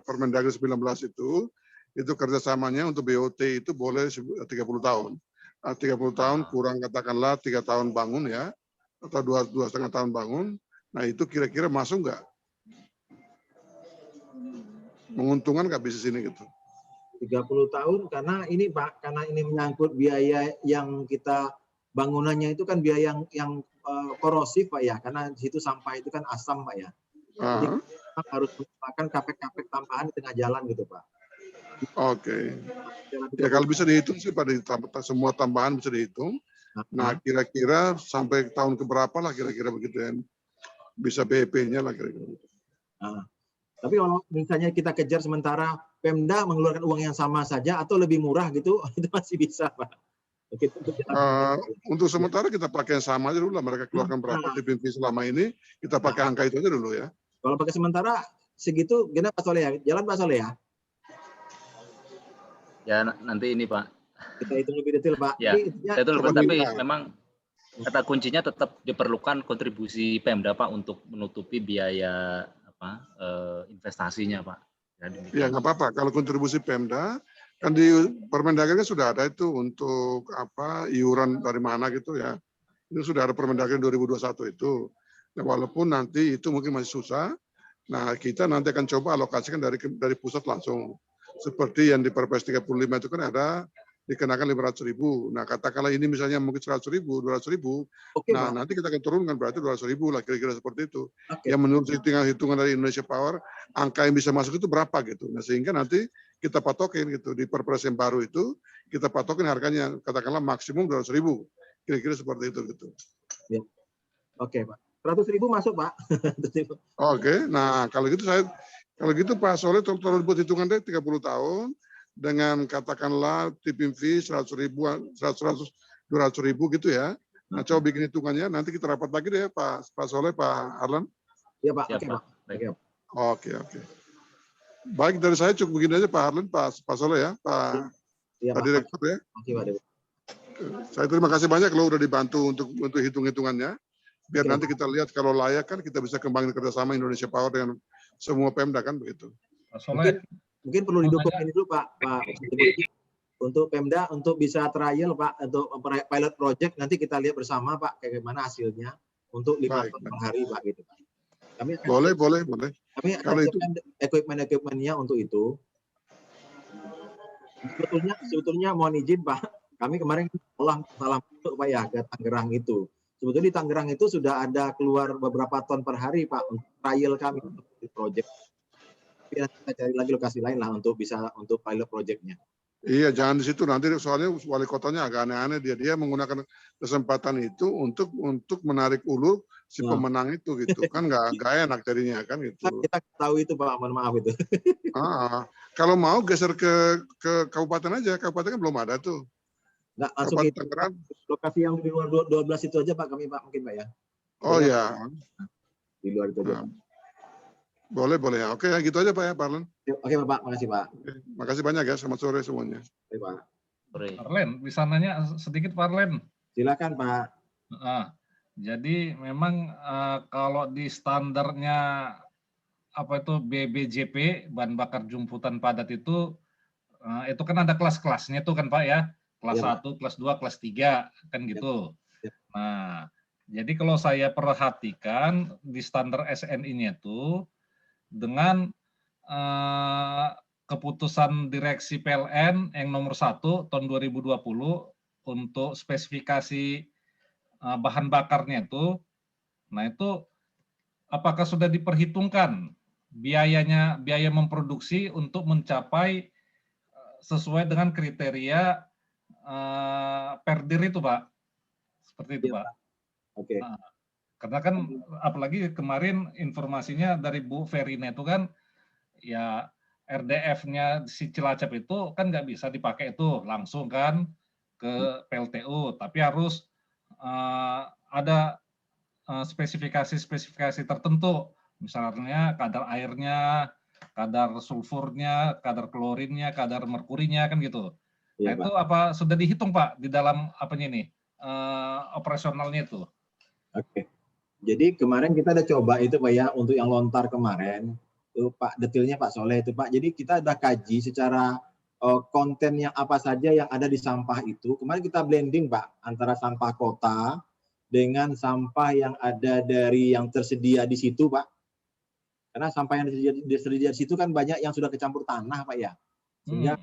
Permendagri 19 itu kerjasamanya untuk BOT itu boleh 30 tahun. 30 tahun kurang katakanlah 3 tahun bangun ya, atau 2,5 tahun bangun. Nah itu kira-kira masuk nggak? Menguntungkan nggak bisnis ini gitu? 30 tahun karena ini Pak, karena ini menyangkut biaya yang kita bangunannya itu kan biaya yang korosif Pak ya, karena di situ sampah itu kan asam Pak ya. Jadi kita harus menggunakan kapek-kapek tambahan di tengah jalan gitu Pak. Oke. Ya kalau bisa dihitung sih Pak, semua tambahan bisa dihitung. Nah kira-kira sampai tahun keberapa lah kira-kira begitu ya, bisa BEP-nya lah kira-kira. Tapi kalau misalnya kita kejar sementara Pemda mengeluarkan uang yang sama saja atau lebih murah gitu, itu masih bisa Pak. Untuk sementara kita pakai yang sama aja dulu lah, mereka keluarkan berapa TPV selama ini, kita pakai angka itu aja dulu ya. Kalau pakai sementara segitu, gimana Pak Soleh ya? Jalan Pak Soleh ya? Ya nanti ini Pak. Kita hitung lebih detail Pak. Ya, betul Pak, tapi memang kata kuncinya tetap diperlukan kontribusi Pemda Pak untuk menutupi biaya investasinya Pak. Ya nggak apa-apa, kalau kontribusi Pemda kan di Permendagri sudah ada itu untuk iuran dari mana gitu ya. Itu sudah ada Permendagri 2021 itu. Nah, walaupun nanti itu mungkin masih susah, nah kita nanti akan coba alokasikan dari pusat langsung. Seperti yang di Perpres 35 itu kan ada dikenakan 500.000. Nah, katakanlah ini misalnya mungkin 100.000, 200.000. Oke, Nah, Pak. nanti kita akan turunkan berarti 200.000 lah kira-kira seperti itu. Oke. Yang menurut hitungan dari Indonesia Power, angka yang bisa masuk itu berapa gitu. Nah, sehingga nanti kita patokin gitu di Perpres yang baru itu kita patokin harganya katakanlah maksimum 200.000. Kira-kira seperti itu gitu. Ya. Oke, Pak. 100.000 masuk, Pak. Oke. Nah, kalau gitu Pak Soleh tolong buat hitungan deh 30 tahun dengan katakanlah tipping fee 100.000, 200.000 gitu ya. Nah, coba bikin hitungannya. Nanti kita rapat lagi deh Pak Soleh, Pak Harlan. Iya, Pak. Siap, Oke, Pak. Pak. Oke. Oke. Baik, dari saya cukup begini aja Pak Harlan, Pak Soleh ya, Pak Direktur ya. Oke, Pak. Saya terima kasih banyak kalau udah dibantu untuk hitung-hitungannya. Biar nanti kita lihat kalau layak kan kita bisa kembangin kerjasama Indonesia Power dengan semua Pemda kan begitu. Pak Soleh, Mungkin perlu didukung ini dulu Pak untuk Pemda untuk bisa trial Pak untuk pilot project nanti kita lihat bersama Pak kayak gimana hasilnya untuk 5 Baik, ton per hari Pak gitu. Kami boleh. Kami Kalau itu equipment-nya untuk itu. Sebetulnya mohon izin Pak, kami kemarin salah masuk Pak ya ke Tangerang itu. Sebetulnya di Tangerang itu sudah ada keluar beberapa ton per hari Pak untuk trial kami untuk project. Tapi kita cari lagi lokasi lain lah untuk pilot projectnya. iya, jangan di situ nanti soalnya wali kotanya agak aneh-aneh dia menggunakan kesempatan itu untuk menarik ulur si pemenang itu gitu kan nggak enak jadinya kan gitu. Kita tahu itu Pak, mohon maaf itu. Kalau mau geser ke kabupaten aja, kabupaten kan belum ada tuh. Nggak langsung Kabupaten itu. Tangerang. Lokasi yang di luar 12 itu aja Pak kami Pak mungkin Pak ya. Oh ya. Di luar itu aja. Boleh ya. Oke, ya gitu aja Pak ya, Pak Harlan. Oke Pak, makasih Pak. Makasih banyak ya, selamat sore semuanya. Oke Pak. Arlen, bisa nanya sedikit Pak Arlen? Silakan Pak. Jadi memang kalau di standarnya apa itu BBJP, bahan bakar jumputan padat itu kan ada kelas-kelasnya tuh kan Pak ya, kelas 1, kelas 2, kelas 3 kan gitu. Nah, jadi kalau saya perhatikan di standar SNI-nya tuh dengan keputusan direksi PLN yang nomor 1 tahun 2020 untuk spesifikasi bahan bakarnya itu, nah itu apakah sudah diperhitungkan biaya memproduksi untuk mencapai sesuai dengan kriteria Perdir itu Pak, seperti itu Pak. Oke. Nah, karena kan apalagi kemarin informasinya dari Bu Verina itu kan ya RDF-nya si Cilacap itu kan nggak bisa dipakai itu langsung kan ke PLTU, tapi harus ada spesifikasi tertentu, misalnya kadar airnya, kadar sulfurnya, kadar klorinnya, kadar merkurinya kan gitu. Nah itu apa sudah dihitung Pak di dalam apanya nih operasionalnya itu? Oke. Jadi kemarin kita ada coba itu Pak ya untuk yang lontar kemarin. Itu Pak detailnya Pak Soleh itu Pak. Jadi kita ada kaji secara konten yang apa saja yang ada di sampah itu. Kemarin kita blending Pak antara sampah kota dengan sampah yang ada dari yang tersedia di situ Pak. Karena sampah yang tersedia di situ kan banyak yang sudah kecampur tanah Pak ya. Sehingga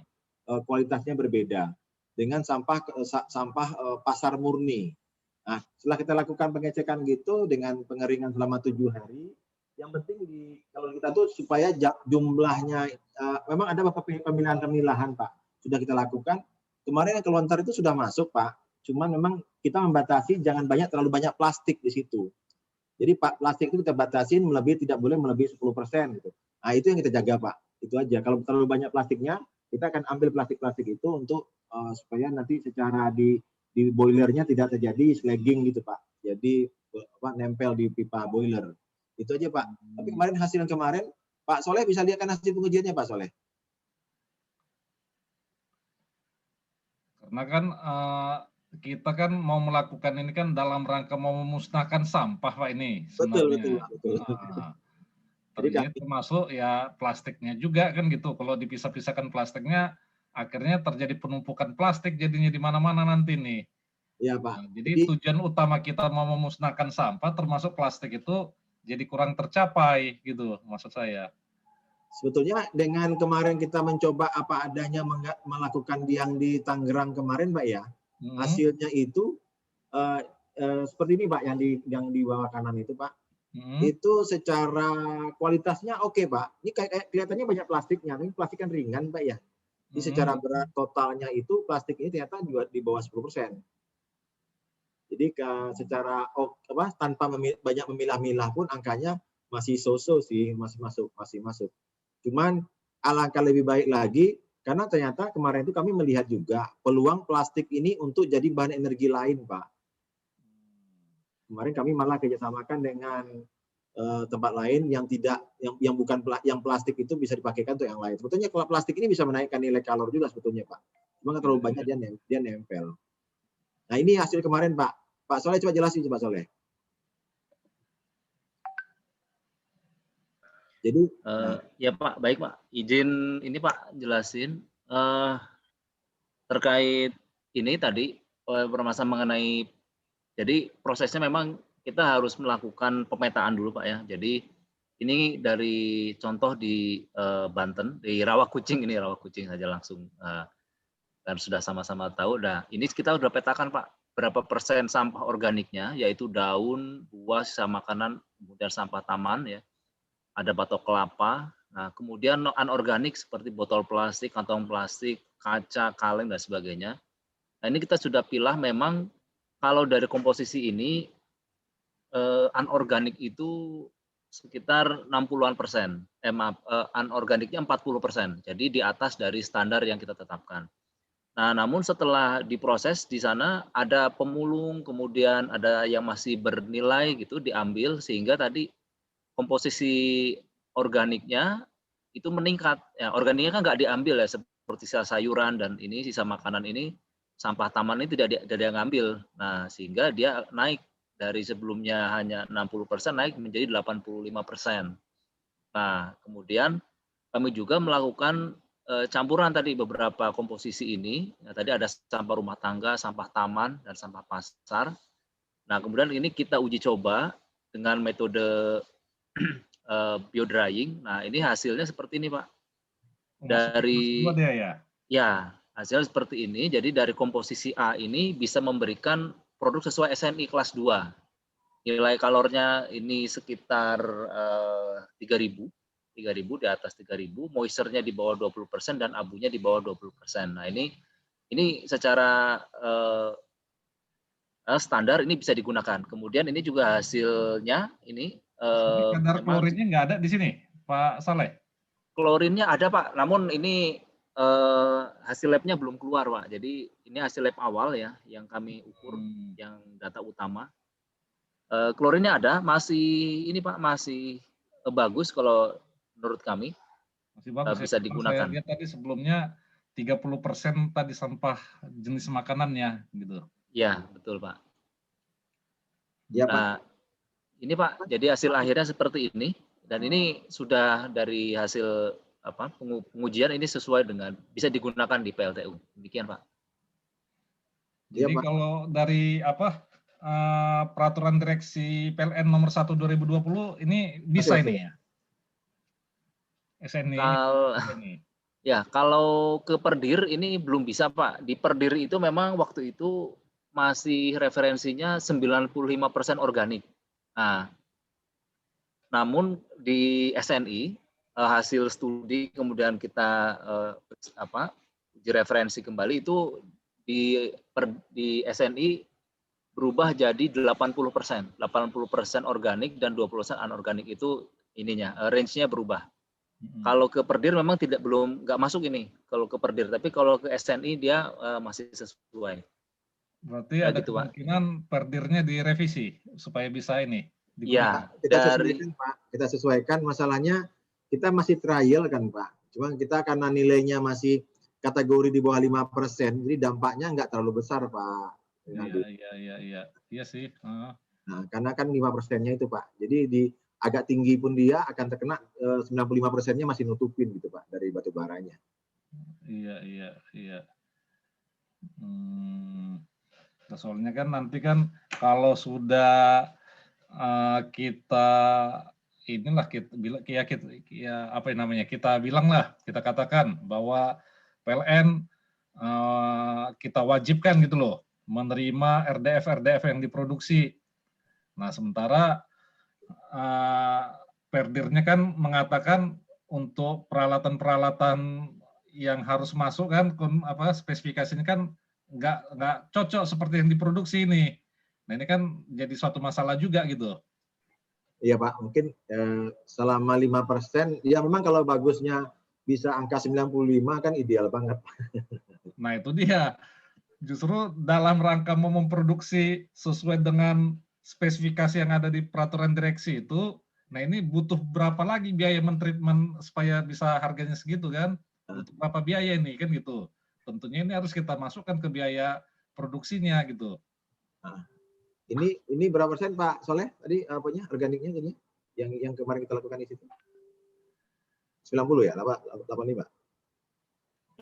kualitasnya berbeda dengan sampah pasar murni. Nah, setelah kita lakukan pengecekan gitu dengan pengeringan selama 7 hari, yang penting kalau kita tuh supaya jumlahnya memang ada beberapa pemilihan Pak sudah kita lakukan. Kemarin yang kelontar itu sudah masuk Pak, cuman memang kita membatasi jangan terlalu banyak plastik di situ. Jadi Pak plastik itu kita batasin tidak boleh melebihi 10% gitu. Nah itu yang kita jaga Pak, itu aja. Kalau terlalu banyak plastiknya, kita akan ambil plastik itu untuk supaya nanti secara di boilernya tidak terjadi slagging gitu Pak. Jadi nempel di pipa boiler. Itu aja Pak. Tapi kemarin hasil yang kemarin, Pak Soleh bisa lihat kan hasil pengujiannya Pak Soleh? Karena kan kita kan mau melakukan ini kan dalam rangka mau memusnahkan sampah Pak ini. Betul. Ternyata termasuk ya plastiknya juga kan gitu. Kalau dipisah-pisahkan plastiknya, akhirnya terjadi penumpukan plastik jadinya di mana-mana nanti nih. Iya Pak. Nah, jadi tujuan utama kita mau memusnahkan sampah termasuk plastik itu jadi kurang tercapai gitu maksud saya. Sebetulnya dengan kemarin kita mencoba apa adanya melakukan yang di Tangerang kemarin Pak ya, hasilnya itu seperti ini Pak yang di bawah kanan itu Pak. Itu secara kualitasnya oke Pak. Ini kayak kelihatannya banyak plastiknya, tapi plastik kan ringan Pak ya. Jadi secara berat totalnya itu plastik ini ternyata juga di bawah 10%. Jadi secara tanpa banyak memilah-milah pun angkanya masih so-so sih, masih masuk. Cuman alangkah lebih baik lagi karena ternyata kemarin itu kami melihat juga peluang plastik ini untuk jadi bahan energi lain, Pak. Kemarin kami malah kerjasamakan dengan tempat lain yang tidak yang bukan yang plastik itu bisa dipakaikan untuk yang lain. Sebetulnya kalau plastik ini bisa menaikkan nilai kalor juga sebetulnya, Pak. Cuma nggak terlalu banyak dia nempel. Nah, ini hasil kemarin, Pak. Pak Soleh coba jelasin, Pak Soleh. Jadi ya Pak, baik Pak. Izin ini Pak jelasin terkait ini tadi permasalahan mengenai jadi prosesnya memang kita harus melakukan pemetaan dulu Pak ya. Jadi ini dari contoh di Banten di Rawakucing saja langsung dan sudah sama-sama tahu. Nah ini kita sudah petakan Pak berapa persen sampah organiknya yaitu daun, buah, sisa makanan, kemudian sampah taman ya. Ada batok kelapa, nah kemudian anorganik seperti botol plastik, kantong plastik, kaca, kaleng dan sebagainya. Nah ini kita sudah pilah memang kalau dari komposisi ini anorganik itu sekitar 60-an%, anorganiknya 40%, jadi di atas dari standar yang kita tetapkan. Nah namun setelah diproses di sana ada pemulung, kemudian ada yang masih bernilai gitu diambil sehingga tadi komposisi organiknya itu meningkat. Ya, organiknya kan nggak diambil ya seperti sisa sayuran dan ini sisa makanan ini sampah taman ini tidak ada yang ngambil. Nah sehingga dia naik dari sebelumnya hanya 60% naik menjadi 85%. Nah kemudian kami juga melakukan campuran tadi beberapa komposisi ini. Nah, tadi ada sampah rumah tangga, sampah taman dan sampah pasar. Nah kemudian ini kita uji coba dengan metode biodrying. Nah, ini hasilnya seperti ini, Pak. Dari ya, hasilnya seperti ini. Jadi dari komposisi A ini bisa memberikan produk sesuai SNI kelas 2. Nilai kalornya ini sekitar 3.000 di atas 3.000, moisture-nya di bawah 20% dan abunya di bawah 20%. Nah, ini secara standar ini bisa digunakan. Kemudian ini juga hasilnya ini kadar klorinnya nggak ada di sini, Pak Saleh? Klorinnya ada Pak, namun ini hasil labnya belum keluar Pak. Jadi ini hasil lab awal ya, yang kami ukur, yang data utama. Klorinnya ada, masih ini Pak, masih bagus kalau menurut kami. Masih bagus bisa ya. digunakan. Saya lihat tadi sebelumnya 30% tadi sampah jenis makanannya gitu. Ya, betul Pak. Ya, nah, Pak. Ini Pak, jadi hasil akhirnya seperti ini dan ini sudah dari hasil pengujian ini sesuai dengan bisa digunakan di PLTU. Demikian Pak. Jadi ya, kalau dari peraturan direksi PLN nomor 1 2020 ini bisa ini ya? SNI. Ya, kalau ke Perdir ini belum bisa Pak. Di Perdir itu memang waktu itu masih referensinya 95% organik. Nah, namun di SNI hasil studi kemudian kita uji referensi kembali itu di SNI berubah jadi 80%, 80% organik dan 20% anorganik itu ininya range-nya berubah. Kalau ke Perdir memang nggak masuk ini kalau ke Perdir, tapi kalau ke SNI dia masih sesuai. Berarti ada gitu, kemungkinan Perdirnya direvisi supaya bisa ini. Ya, kita sesuaikan masalahnya kita masih trial kan Pak. Cuma kita karena nilainya masih kategori di bawah 5%, jadi dampaknya nggak terlalu besar Pak. Iya sih. Nah, karena kan 5%-nya itu Pak. Jadi agak tinggi pun dia akan terkena 95%-nya masih nutupin gitu Pak dari batu baranya. Iya. Soalnya kan nanti kan kalau sudah kita inilah kita bilang ya apa yang namanya kita bilang lah, kita katakan bahwa PLN kita wajibkan gitu loh menerima RDF yang diproduksi. Nah sementara Perdirnya kan mengatakan untuk peralatan-peralatan yang harus masuk kan spesifikasinya kan nggak cocok seperti yang diproduksi ini. Nah ini kan jadi suatu masalah juga gitu. Iya Pak, mungkin selama 5%, ya memang kalau bagusnya bisa angka 95 kan ideal banget. Nah itu dia, justru dalam rangka mau memproduksi sesuai dengan spesifikasi yang ada di peraturan direksi itu, nah ini butuh berapa lagi biaya mentreatment supaya bisa harganya segitu kan? Butuh berapa biaya ini kan gitu. Tentunya ini harus kita masukkan ke biaya produksinya gitu. Nah, ini berapa persen Pak Soleh tadi apanya organiknya jadi yang kemarin kita lakukan di situ? 90 ya, 85.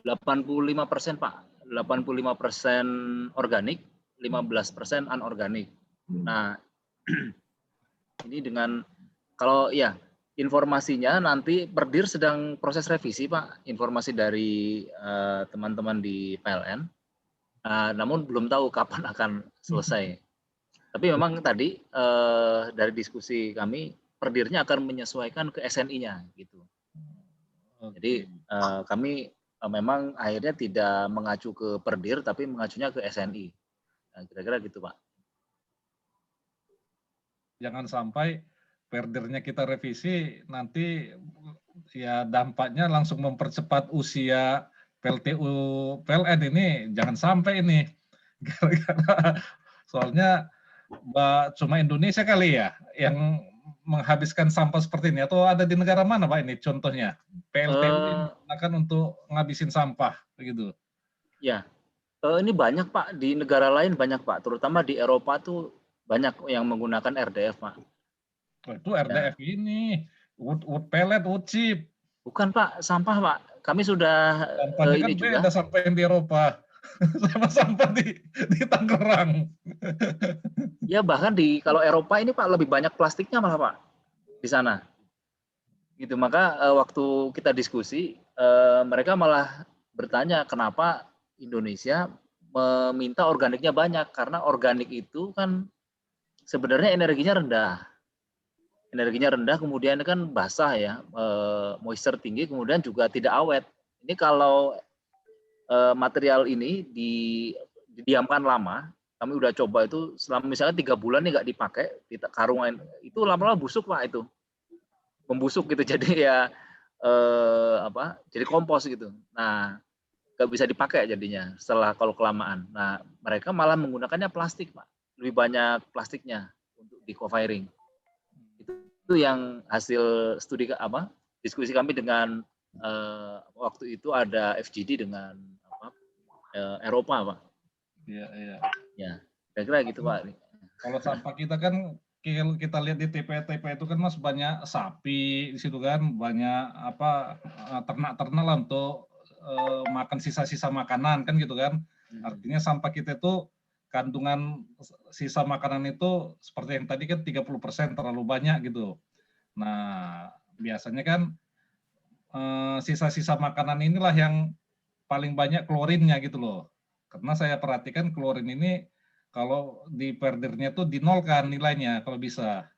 85% Pak, 85% organik, 15% anorganik. Nah, ini dengan kalau ya informasinya nanti Perdir sedang proses revisi Pak, informasi dari teman-teman di PLN, namun belum tahu kapan akan selesai. Tapi memang tadi dari diskusi kami, Perdirnya akan menyesuaikan ke SNI-nya gitu. Jadi kami memang akhirnya tidak mengacu ke Perdir, tapi mengacunya ke SNI. Nah, kira-kira gitu Pak. Jangan sampai Perdirnya kita revisi, nanti ya dampaknya langsung mempercepat usia PLTU PLN ini, jangan sampai ini. Gara-gara soalnya cuma Indonesia kali ya yang menghabiskan sampah seperti ini, atau ada di negara mana Pak ini contohnya? PLTU digunakan untuk ngabisin sampah begitu. Ya, ini banyak Pak, di negara lain banyak Pak, terutama di Eropa tuh banyak yang menggunakan RDF Pak. Itu RDF ya. Ini wood pellet, wood chip. Bukan Pak, sampah Pak. Kami sudah sampahnya ini kan juga. Beda sampah yang di Eropa sama sampah di Tangerang. Ya bahkan kalau Eropa ini Pak lebih banyak plastiknya malah Pak di sana. Gitu, maka waktu kita diskusi mereka malah bertanya kenapa Indonesia meminta organiknya banyak, karena organik itu kan sebenarnya energinya rendah, kemudian kan basah ya, moisture tinggi, kemudian juga tidak awet. Ini kalau material ini didiamkan lama, kami udah coba itu selama misalnya 3 bulan nih nggak dipakai di karungan, itu lama-lama busuk Pak, itu membusuk gitu, jadi ya jadi kompos gitu. Nah nggak bisa dipakai jadinya setelah kalau kelamaan. Nah mereka malah menggunakannya plastik Pak, lebih banyak plastiknya untuk di co-firing. Itu yang hasil studi diskusi kami dengan waktu itu ada FGD dengan Eropa Pak. Iya. Ya, kira-kira gitu Pak. Kalau sampah kita kan kita lihat di TP itu kan Mas banyak sapi di situ kan, banyak ternak-ternak lah untuk makan sisa-sisa makanan kan gitu kan. Artinya sampah kita itu kandungan sisa makanan itu seperti yang tadi kan 30% terlalu banyak gitu. Nah, biasanya kan sisa-sisa makanan inilah yang paling banyak klorinnya gitu loh. Karena saya perhatikan klorin ini kalau di Perdirnya tuh dinolkan nilainya kalau bisa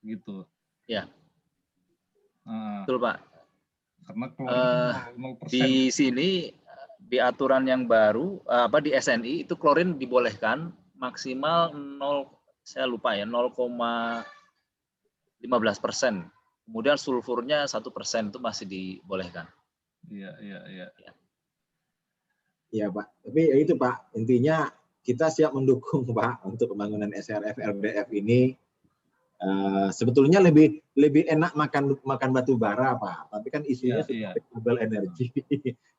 gitu. Ya. Betul Pak. Karena klorin 0%. Di sini di aturan yang baru di SNI itu klorin dibolehkan maksimal 0, saya lupa ya, 0,15%. Kemudian sulfurnya 1% itu masih dibolehkan. Iya. Iya Pak. Tapi ya itu Pak, intinya kita siap mendukung Pak untuk pembangunan SRF RDF ini. Sebetulnya lebih enak makan batu bara Pak, tapi kan isunya renewable energy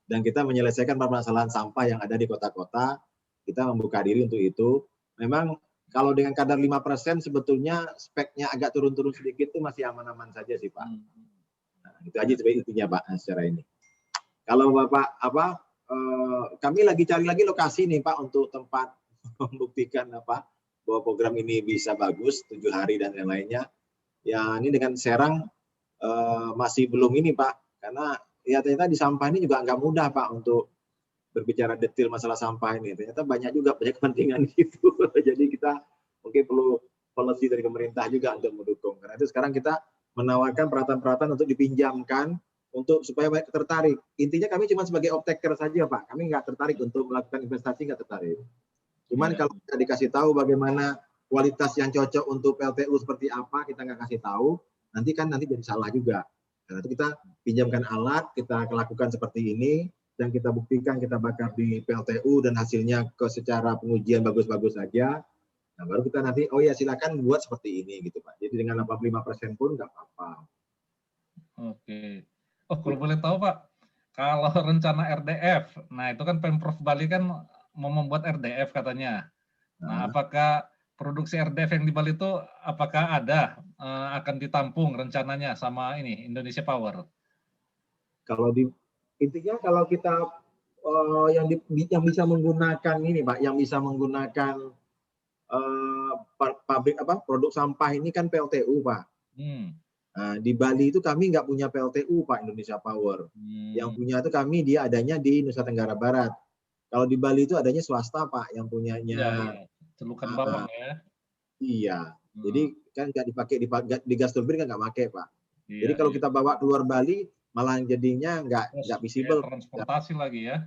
dan kita menyelesaikan permasalahan sampah yang ada di kota-kota, kita membuka diri untuk itu. Memang kalau dengan kadar 5% sebetulnya speknya agak turun-turun sedikit itu masih aman-aman saja sih Pak. Nah, itu aja intinya Pak secara ini. Kalau Bapak kami lagi cari lagi lokasi nih Pak untuk tempat membuktikan bahwa program ini bisa bagus 7 hari dan yang lainnya. Ya ini dengan Serang masih belum ini Pak, karena ya ternyata di sampah ini juga nggak mudah Pak untuk berbicara detail masalah sampah ini. Ternyata banyak kepentingan gitu. Jadi kita mungkin perlu policy dari pemerintah juga untuk mendukung. Karena itu sekarang kita menawarkan peralatan-peralatan untuk dipinjamkan untuk supaya mereka tertarik. Intinya kami cuma sebagai off-taker saja Pak. Kami nggak tertarik untuk melakukan investasi, nggak tertarik. Cuman kalau kita dikasih tahu bagaimana kualitas yang cocok untuk PLTU seperti apa, kita nggak kasih tahu, nanti jadi salah juga. Karena itu kita pinjamkan alat, kita lakukan seperti ini, dan kita buktikan, kita bakar di PLTU dan hasilnya secara pengujian bagus-bagus saja. Nah, baru kita nanti, oh ya silakan buat seperti ini gitu Pak. Jadi dengan 85% pun nggak apa-apa. Oke. Oh, kalau boleh tahu Pak, kalau rencana RDF, nah itu kan Pemprov Bali kan mau membuat RDF katanya. Nah, apakah produksi RDF yang di Bali itu apakah ada akan ditampung rencananya sama ini Indonesia Power? Kalau intinya kalau kita yang bisa menggunakan ini Pak, yang bisa menggunakan pabrik produk sampah ini kan PLTU Pak. Nah, di Bali itu kami nggak punya PLTU Pak, Indonesia Power. Yang punya itu kami, dia adanya di Nusa Tenggara Barat. Kalau di Bali itu adanya swasta Pak, yang punyanya. Celukan Bambang ya. Iya. Jadi kan nggak dipakai di gas turbin kan nggak pakai Pak. Iya, jadi kalau kita bawa keluar Bali malah jadinya nggak visible. Transportasi lagi ya.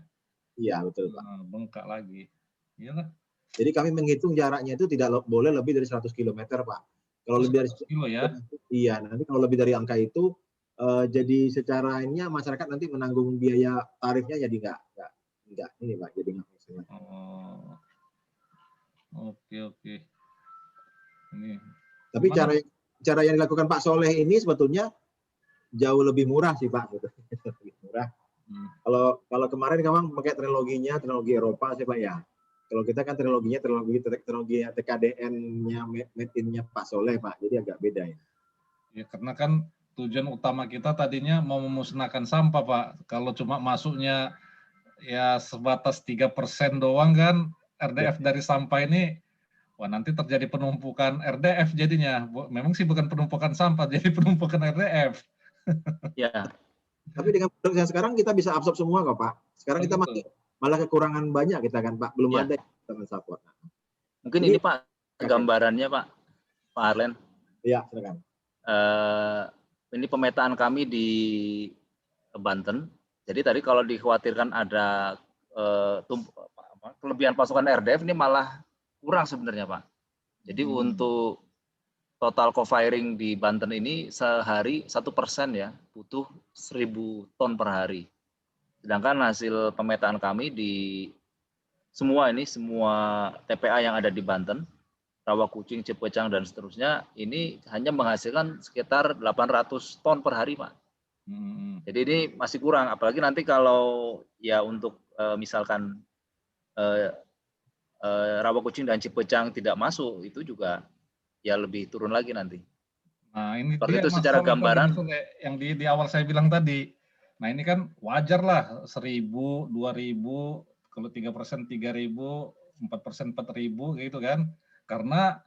Iya betul Pak. Bengkak lagi. Iyalah. Jadi kami menghitung jaraknya itu tidak boleh lebih dari 100 km Pak. Kalau lebih dari kilo ya. Iya, nanti kalau lebih dari angka itu jadi secara ininya masyarakat nanti menanggung biaya tarifnya jadi nggak ini Pak, jadi nggak maksimal. Oh. Oke. Ini. Tapi cara yang dilakukan Pak Soleh ini sebetulnya jauh lebih murah sih Pak, gitu. Lebih murah. Kalau kemarin memang pakai teknologi Eropa sih Pak ya. Kalau kita kan teknologi TKDN-nya made in-nya Pak Soleh Pak, jadi agak beda ya. Ya karena kan tujuan utama kita tadinya mau memusnahkan sampah Pak. Kalau cuma masuknya ya sebatas 3% doang kan RDF dari sampah ini, wah nanti terjadi penumpukan RDF jadinya. Memang sih bukan penumpukan sampah, jadi penumpukan RDF. Ya. Tapi dengan produk yang sekarang kita bisa absorb semua kok Pak. Sekarang kita malah kekurangan banyak kita kan Pak, belum ada yang mensupport. Mungkin ini Pak gambarannya Pak Arlen. Iya, silakan. Ini pemetaan kami di Banten. Jadi tadi kalau dikhawatirkan ada kelebihan pasokan RDF, ini malah kurang sebenarnya Pak. Jadi untuk total co-firing di Banten ini sehari 1% ya, butuh 1.000 ton per hari. Sedangkan hasil pemetaan kami di semua TPA yang ada di Banten, Rawakucing, Cipecang, dan seterusnya, ini hanya menghasilkan sekitar 800 ton per hari, Pak. Jadi ini masih kurang, apalagi nanti kalau ya untuk misalkan Rawakucing dan Cipecang tidak masuk, itu juga ya lebih turun lagi nanti. Nah ini seperti itu secara gambaran. Yang di awal saya bilang tadi. Nah ini kan wajar lah 1.000, 2.000, kalau 3% 3.000, 4% 4.000 gitu kan. Karena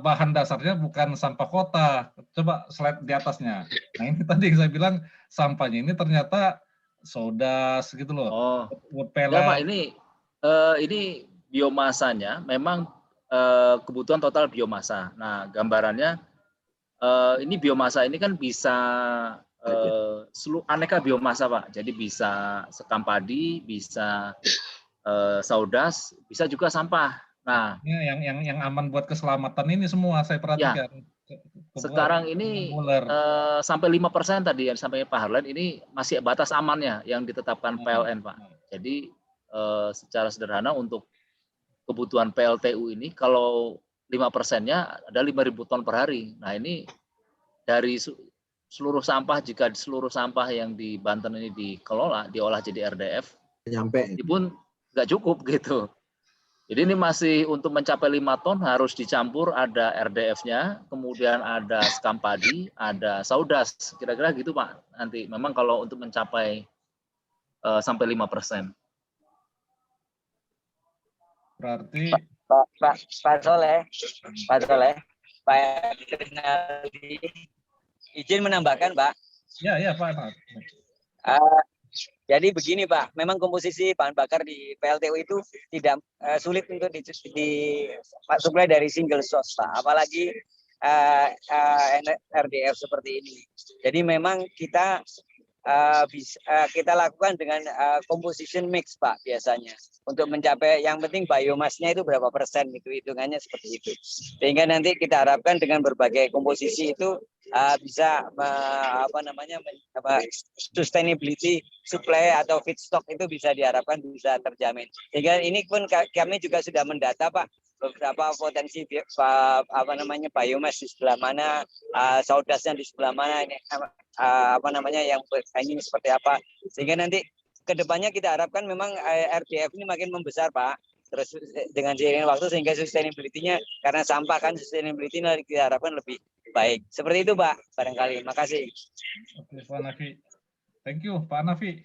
bahan dasarnya bukan sampah kota. Coba slide di atasnya. Nah ini tadi saya bilang sampahnya ini ternyata soda gitu loh. Oh, ya Pak, ini biomasanya memang kebutuhan total biomasa. Nah gambarannya ini biomasa ini kan bisa aneka biomasa Pak. Jadi bisa sekam padi, bisa saudas, bisa juga sampah. Nah, yang aman buat keselamatan ini semua saya perhatikan. Ya, sekarang ini sampai 5% tadi yang disampaikan Pak Harlen, ini masih batas amannya yang ditetapkan PLN Pak. Jadi secara sederhana untuk kebutuhan PLTU ini kalau 5%-nya ada 5.000 ton per hari. Nah ini dari seluruh sampah, jika seluruh sampah yang di Banten ini dikelola, diolah jadi RDF, ini pun nggak cukup gitu. Jadi ini masih untuk mencapai 5 ton harus dicampur, ada RDF-nya, kemudian ada sekam padi, ada saudas, kira-kira gitu Pak. Nanti memang kalau untuk mencapai sampai 5%. Berarti Pak Soleh, Pak Rinaldi, izin menambahkan, Pak. ya Pak Ahmad. Jadi begini Pak, memang komposisi bahan bakar di PLTU itu tidak sulit untuk suplai dari single source Pak, apalagi RDF seperti ini. Jadi memang kita kita lakukan dengan composition mix Pak biasanya untuk mencapai yang penting biomasnya itu berapa persen, itu hitungannya seperti itu. Sehingga nanti kita harapkan dengan berbagai komposisi itu bisa sustainability supply atau feedstock itu bisa diharapkan bisa terjamin. Sehingga ini pun kami juga sudah mendata Pak beberapa potensi biomass di sebelah mana, saudasnya di sebelah mana, ini yang bersaing seperti apa. Sehingga nanti kedepannya kita harapkan memang RDF ini makin membesar Pak. Terus dengan seiring waktu sehingga sustainability-nya, karena sampah kan sustainability kita harapkan lebih baik. Seperti itu Pak, barangkali. Makasih. Oke Pak Nafi. Thank you Pak Nafi.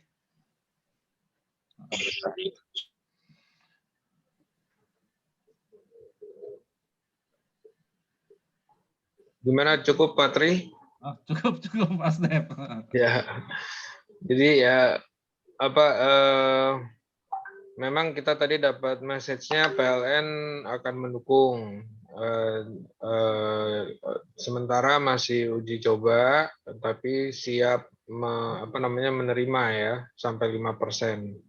Gimana, cukup Pak Tri? Cukup Mas Dep. Ya, jadi ya memang kita tadi dapat message-nya PLN akan mendukung. Sementara masih uji coba, tapi siap menerima ya sampai 5%.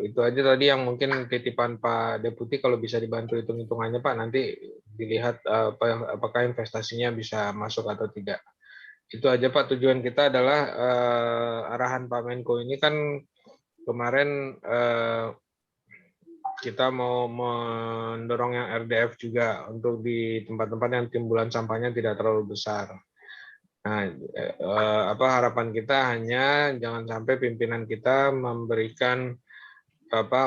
Itu aja tadi yang mungkin titipan Pak Deputi, kalau bisa dibantu hitung-hitungannya Pak, nanti dilihat apakah investasinya bisa masuk atau tidak. Itu aja Pak, tujuan kita adalah arahan Pak Menko ini kan kemarin kita mau mendorong yang RDF juga untuk di tempat-tempat yang timbulan sampahnya tidak terlalu besar. Nah, harapan kita hanya jangan sampai pimpinan kita memberikan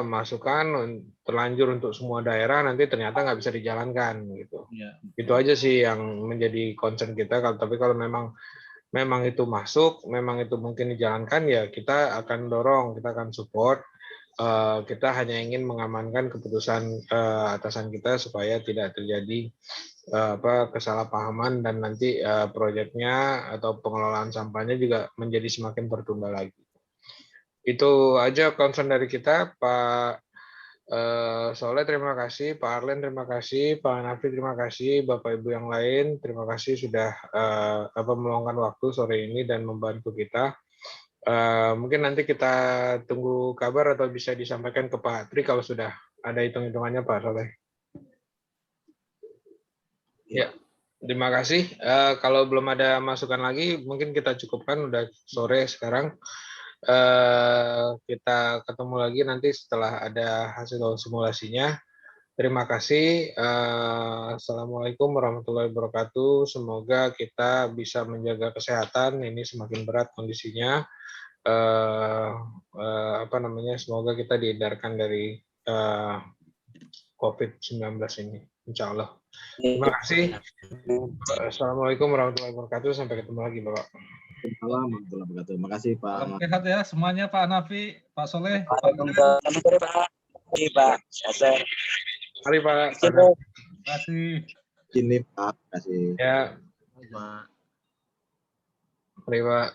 masukan terlanjur untuk semua daerah, nanti ternyata nggak bisa dijalankan gitu. Ya. Itu aja sih yang menjadi concern kita. Tapi kalau memang itu masuk, memang itu mungkin dijalankan, ya kita akan dorong, kita akan support. Kita hanya ingin mengamankan keputusan atasan kita supaya tidak terjadi kesalahpahaman dan nanti proyeknya atau pengelolaan sampahnya juga menjadi semakin tertunda lagi. Itu aja concern dari kita, Pak Soleh terima kasih, Pak Arlen terima kasih, Pak Nafi terima kasih, Bapak Ibu yang lain terima kasih sudah meluangkan waktu sore ini dan membantu kita. Mungkin nanti kita tunggu kabar atau bisa disampaikan ke Pak Tri kalau sudah ada hitung-hitungannya Pak Soleh. Ya, terima kasih. Kalau belum ada masukan lagi, mungkin kita cukupkan, udah sore sekarang. Kita ketemu lagi nanti setelah ada hasil simulasinya. Terima kasih. Assalamualaikum warahmatullahi wabarakatuh. Semoga kita bisa menjaga kesehatan. Ini semakin berat kondisinya. Semoga kita dihindarkan dari COVID-19 ini, insya Allah. Terima kasih. Assalamualaikum warahmatullahi wabarakatuh. Sampai ketemu lagi, Bapak. Assalamualaikum warahmatullahi wabarakatuh. Terima kasih Pak. Salam sehat ya semuanya, Pak Nafi, Pak Soleh. Selamat sore Pak. Pak. Mari Pak. Terima kasih. Ini Pak. Terima kasih. Ya. Pak. Mari Pak.